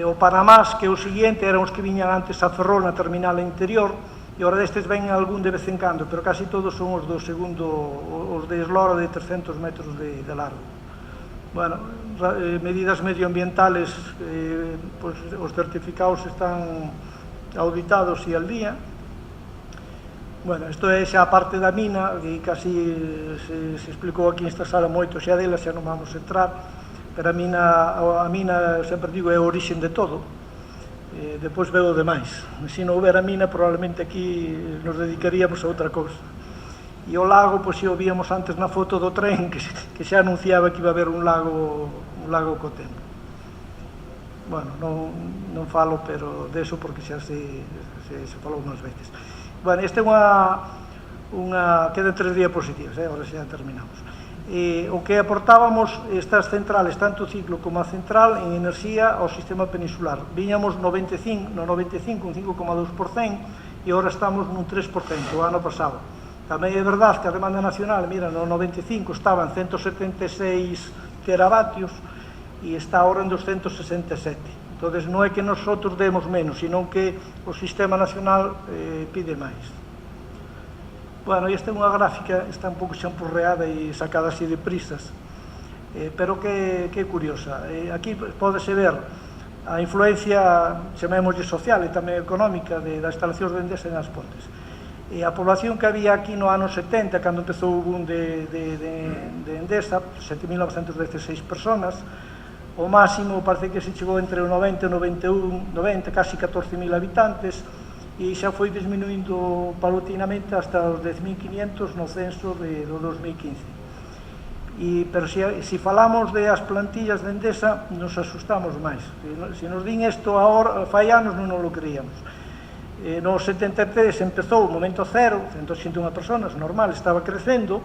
O Panamás, que é o seguinte, eran os que viñan antes a Ferrol na terminal interior, e ora destes ven algún de vez en cando, pero casi todos son os do segundo, os de eslora de 300 metros de largo. Bueno, medidas medioambientales, pues, os certificados están auditados e al día. Bueno, isto é xa a parte da mina, que casi se explicou aquí nesta sala moito xa dela, xa non vamos entrar, pero a mina, sempre digo, é a origen de todo. Depois veo o demais. Se non houbera mina, probablemente aquí nos dedicaríamos a outra cousa. E o lago, pois xa o víamos antes na foto do tren, que xa anunciaba que iba a haber un lago co tempo. Bueno, non falo, pero deso porque xa se falou unhas veces. Bueno, esta é unha quedan 3 diapositivas, agora xa terminamos. O que aportábamos estas centrales, tanto o ciclo como a central, en enerxía ao sistema peninsular. Viñamos no 95, un 5,2%, e agora estamos nun 3% o ano pasado. Tamén é verdade que a demanda nacional, mira, no 95 estaba en 176 teravatios e está agora en 267. Entón, non é que nosotros demos menos, sino que o sistema nacional pide máis. Bueno, esta é unha gráfica, está un pouco champurreada e sacada así de prisas, pero que é curiosa. Aquí pódese ver a influencia, chamémoslle social e tamén económica, das instalacións de Endesa nas Pontes. A población que había aquí no ano 70, cando empezou o boom de Endesa, 7.916 personas, o máximo parece que se chegou entre o 90 e o 91, casi 14.000 habitantes, e xa foi disminuindo paulatinamente hasta os 10.500 no censo do 2015. Pero se falamos de as plantillas de Endesa, nos asustamos máis. Se nos din isto agora, fai anos non lo creíamos. No 73 empezou o momento cero, 181 personas, normal, estaba crecendo,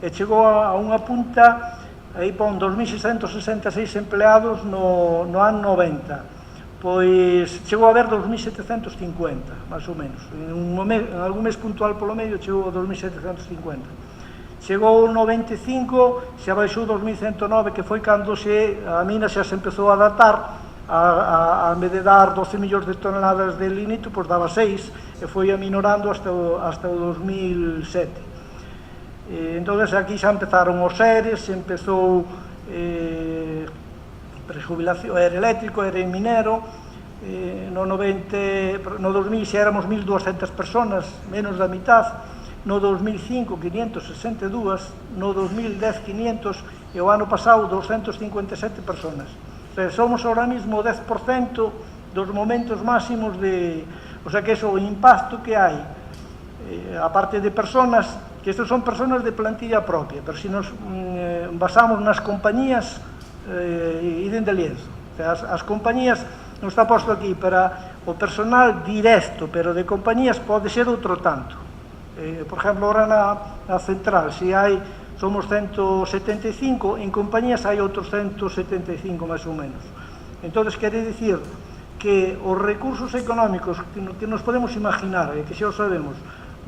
e chegou a unha punta, aí pon 2.666 empleados no ano 90. Pois chegou a haber 2.750, máis ou menos. En algún mes puntual polo medio chegou a 2.750. Chegou o 95, xa baixou 2.109, que foi cando a mina xa se empezou a datar, a vez de dar 12 millóns de toneladas de lignito, pois daba 6, e foi aminorando hasta o 2007. Entón, aquí xa empezaron os ERES, empezou prejubilación, era eléctrico, era minero. No 2000 xa éramos 1.200 personas, menos da mitad. No 2005, 562, no 2010, 500, e o ano pasado 257 personas. Somos ahora mismo o 10% dos momentos máximos o sea que é o impacto que hai, a parte de personas, que estas son personas de plantilla propia, pero se nos basamos nas compañías, iden de lienzo. As compañías, non está posto aquí, para o personal directo, pero de compañías pode ser outro tanto. Por exemplo, ahora na central, se somos 175, en compañías hai outros 175, máis ou menos. Entón, quere dicir que os recursos económicos que nos podemos imaginar, que xa o sabemos,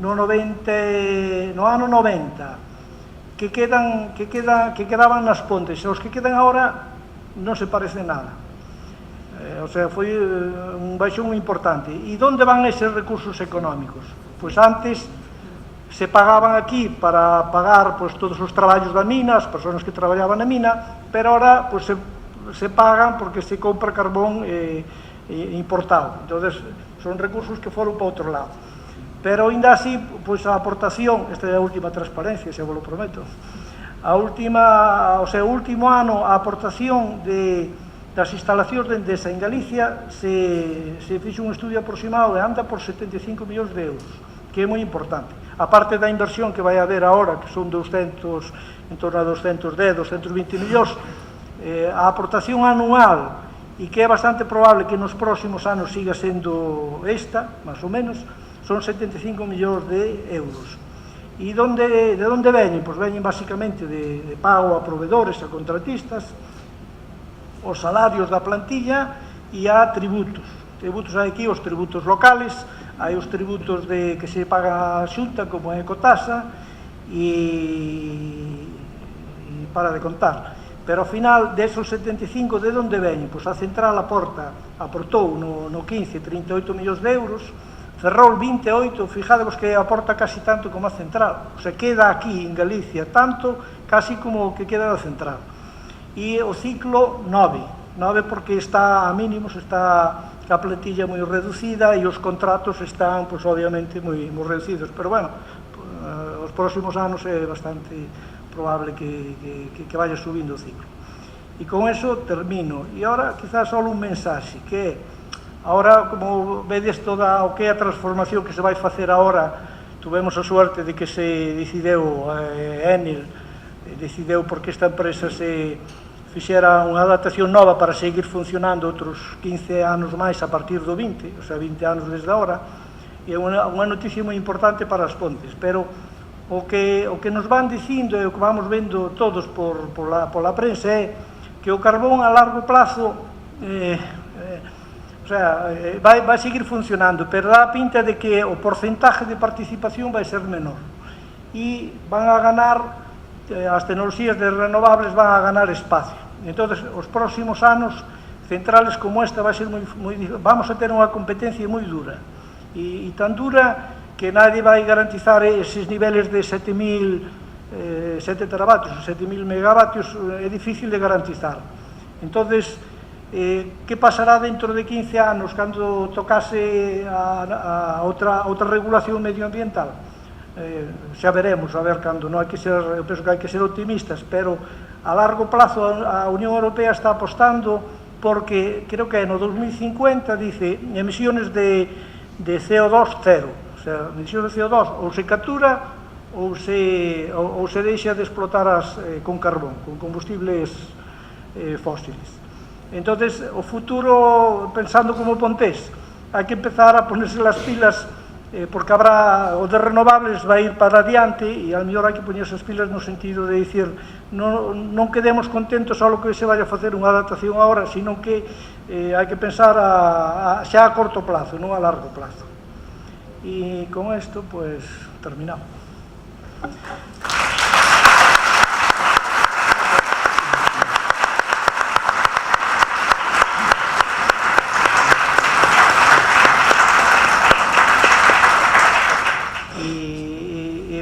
no ano 90, que quedaban nas Pontes, os que quedan agora non se parece nada. O sea, foi un baixón importante. E onde van eses recursos económicos? Pois antes se pagaban aquí para pagar todos os traballos da mina, as persoas que traballaban na mina, pero ahora se pagan porque se compra carbón importado. Entón, son recursos que foron para outro lado. Pero, ainda así, a aportación, esta é a última transparencia, xa vos lo prometo, o último ano, a aportación das instalacións de Endesa en Galicia se fixo un estudio aproximado e anda por 75 millóns de euros, que é moi importante. A parte da inversión que vai haber agora, que son en torno a 210, 220 millóns, a aportación anual, e que é bastante probable que nos próximos anos siga sendo esta, máis ou menos, son 75 millóns de euros. E de onde veñen? Pois veñen basicamente de pago a proveedores, a contratistas, os salarios da plantilla e a tributos. Tributos hai aquí, os tributos locales, hai os tributos que se paga a Xunta, como a ecotasa, e para de contar. Pero ao final, desos 75, de onde veñen? Pois a central aportou no 15 38 millóns de euros, Ferrol 28, fijadevos que aporta casi tanto como a central, o sea, queda aquí en Galicia tanto, casi como o que queda da central. E o ciclo 9 porque está a mínimos, está a plantilla moi reducida e os contratos están, pois, obviamente, moi reducidos, pero bueno, os próximos anos é bastante probable que vaya subindo o ciclo. E con eso termino. E agora, quizás, só un mensaxe, que agora, como vedes toda o que é a transformación que se vai facer agora, tuvemos a suerte de que se decideu, Enel decideu porque esta empresa se fixera unha adaptación nova para seguir funcionando outros 15 anos máis a partir do 20, o sea, 20 anos desde agora, e é unha noticia moi importante para as Pontes, pero o que nos van dicindo e o que vamos vendo todos pola prensa é que o carbón a largo plazo vai seguir funcionando, pero dá a pinta de que o porcentaje de participación vai ser menor e van a ganar, as tecnoloxías de renovables van a ganar espacio. Entón, os próximos anos, centrales como esta vamos a ter unha competencia moi dura, e tan dura que nadie vai garantizar eses niveles de 7.000 teravatios, 7.000 megavatios, é difícil de garantizar. Entón, que pasará dentro de 15 anos cando tocase a outra regulación medioambiental? Xa veremos, a ver cando. Non hai que ser, eu penso que hai que ser optimistas, pero a largo plazo a Unión Europea está apostando porque creo que no 2050 dice emisiones de CO2 cero, o sea, emisións de CO2 ou se captura ou se deixa de explotar con carbón, con combustibles fósiles. Entón, o futuro, pensando como pontés, hai que empezar a ponerse las pilas, porque habrá, o de renovables vai ir para adiante, e ao mellor hai que poñerse as pilas no sentido de dicir non quedemos contentos só que se vai a facer unha adaptación agora, sino que hai que pensar xa a corto plazo, non a largo plazo. E con isto, pois, terminamos.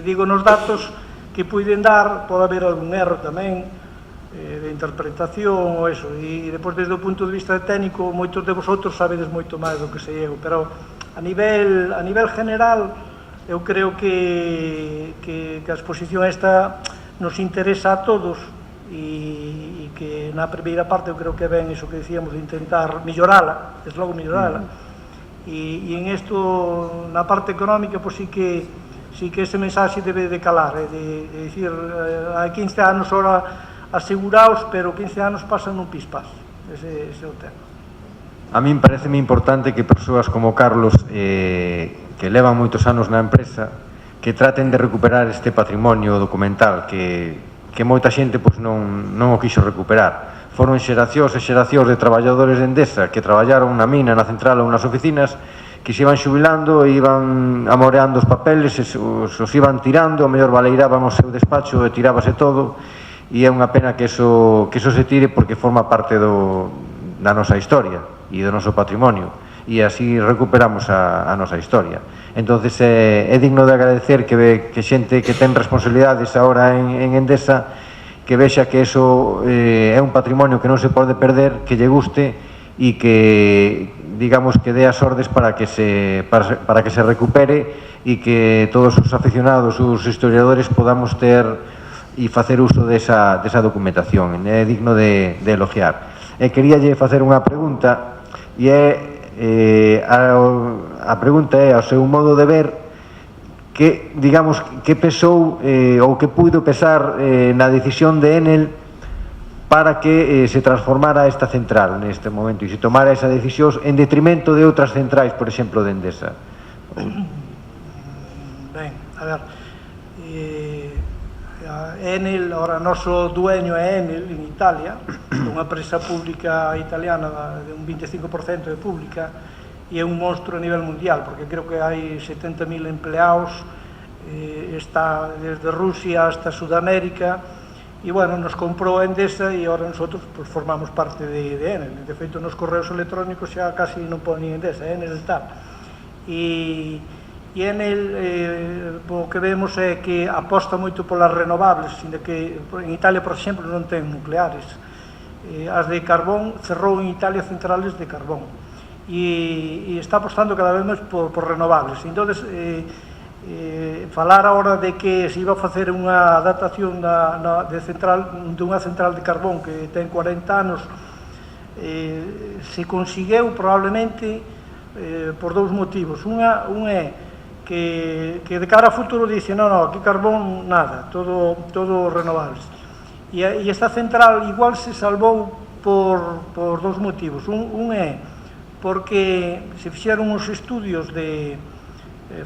Digo, nos datos que puiden dar, pode haber algún erro tamén de interpretación ou eso, e depois desde o punto de vista técnico moitos de vosotros sabedes moito máis do que sei eu, pero a nivel general eu creo que a exposición esta nos interesa a todos e que na primeira parte eu creo que ben iso que decíamos de intentar mellorala, desde logo mellorala, e en isto na parte económica pois sí que ese mensaxe debe de calar, de dicir, hai 15 anos ora aseguraos, pero 15 anos pasan nun pispás, ese é o tema. A min pareceme importante que persoas como Carlos, que levan moitos anos na empresa, que traten de recuperar este patrimonio documental que moita xente non o quixo recuperar. Foron xeracións e xeracións de traballadores de Endesa que traballaron na mina, na central ou nas oficinas, que se iban xubilando e iban amoreando os papeles, os iban tirando, o mellor valeiraban o seu despacho e tirábase todo, e é unha pena que eso se tire porque forma parte da nosa historia e do noso patrimonio, e así recuperamos a nosa historia. Entón, é digno de agradecer que xente que ten responsabilidades agora en Endesa, que vexa que eso é un patrimonio que non se pode perder, que lle guste e que, digamos, que dé as ordes para que se recupere e que todos os aficionados, os historiadores, podamos ter e facer uso desa documentación. É digno de elogiar. E queríalle facer unha pregunta, e a pregunta é, ao seu modo de ver, que, digamos, que pesou ou que puido pesar na decisión de Enel para que se transformara esta central neste momento e se tomara esa decisión en detrimento de outras centrais, por exemplo, de Endesa. Ben, a ver, Enel, ora, noso dueño é Enel en Italia, unha empresa pública italiana de un 25% de pública, e é un monstro a nivel mundial, porque creo que hai 70.000 empleados, está desde Rusia hasta Sudamérica, e, bueno, nos comprou a Endesa e agora nosotros pues, formamos parte de Enel. De feito, nos correos electrónicos xa casi non pon nin Endesa, Enel está. E Enel, o que vemos é que aposta moito polas renovables, sino que en Italia, por exemplo, non ten nucleares. As de carbón, cerrou en Italia centrales de carbón. E está apostando cada vez máis por renovables. Entón, falar agora de que se iba a facer unha adaptación dunha central de carbón que ten 40 anos, se conseguiu probablemente por dous motivos. Un é que de cara a futuro dice, non, aquí carbón nada, todo renovables. E esta central igual se salvou por dous motivos. Un é porque se fixeron uns estudios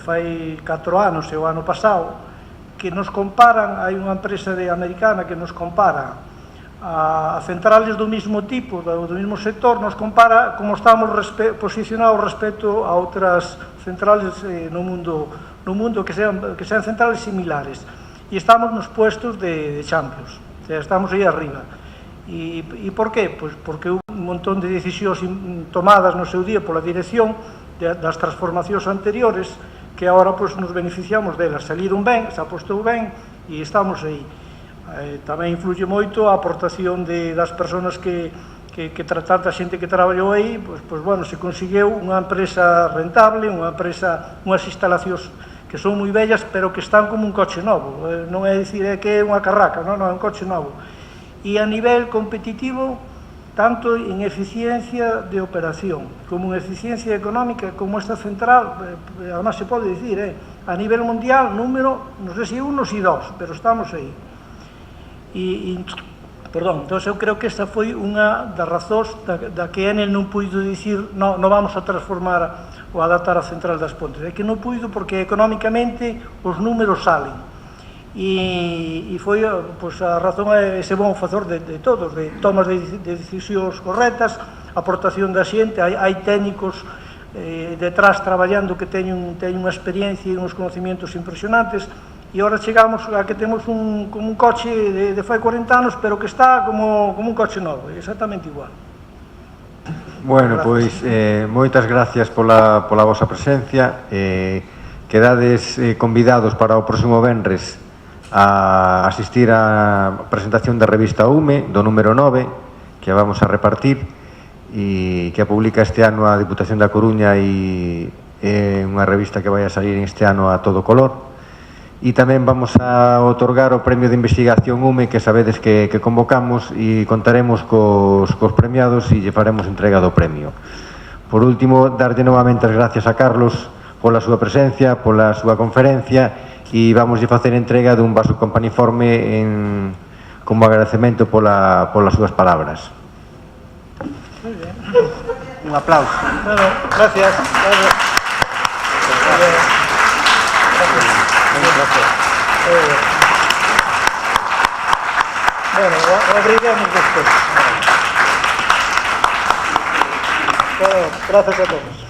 fai 4 anos, e o ano pasado, que nos comparan, hai unha empresa americana que nos compara a centrales do mesmo tipo, do mesmo sector, nos compara como estamos posicionados respecto a outras centrales no mundo que sean centrales similares. E estamos nos puestos de Champions, estamos aí arriba. E por qué? Pois porque houve un montón de decisións tomadas no seu día pola dirección das transformacións anteriores que agora pois, nos beneficiamos delas. Saliron ben, se apostou ben e estamos aí. Tamén influye moito a aportación das persoas que tanta xente que traballou aí, pois bueno, se conseguiu unha empresa rentable, unhas instalacións que son moi bellas, pero que están como un coche novo. Non é dicir que é unha carraca, non, é un coche novo. E a nivel competitivo, tanto en eficiencia de operación como en eficiencia económica, como esta central, además se pode dicir, a nivel mundial, número, non sei se unos e dos, pero estamos aí. Entón, eu creo que esta foi unha das razóns da que Enel non puido dicir non vamos a transformar ou adaptar a central das Pontes. É que non puido porque económicamente os números salen. E foi a razón é ese bon facer de todos, de tomas de decisións correctas, aportación da xente, hai técnicos detrás traballando que teñen unha experiencia e uns conocimientos impresionantes, e agora chegamos a que temos como un coche de fai 40 anos, pero que está como un coche novo, exactamente igual. Bueno, pois moitas gracias pola vosa presencia. Quedades convidados para o próximo venres a asistir á presentación da revista UME do número 9 que vamos a repartir e que a publica este ano a Diputación da Coruña e é unha revista que vai a salir este ano a todo color. E tamén vamos a outorgar o premio de investigación UME que sabedes que convocamos e contaremos cos premiados e lle faremos entrega do premio. Por último, darlle novamente as gracias a Carlos pola súa presencia, pola súa conferencia, e vamos a facer entrega dun vaso companiforme como agradecemento polas súas palabras. Muy bien. Un aplauso. Bueno, gracias. Bueno, obrigamos despois. Gracias a todos.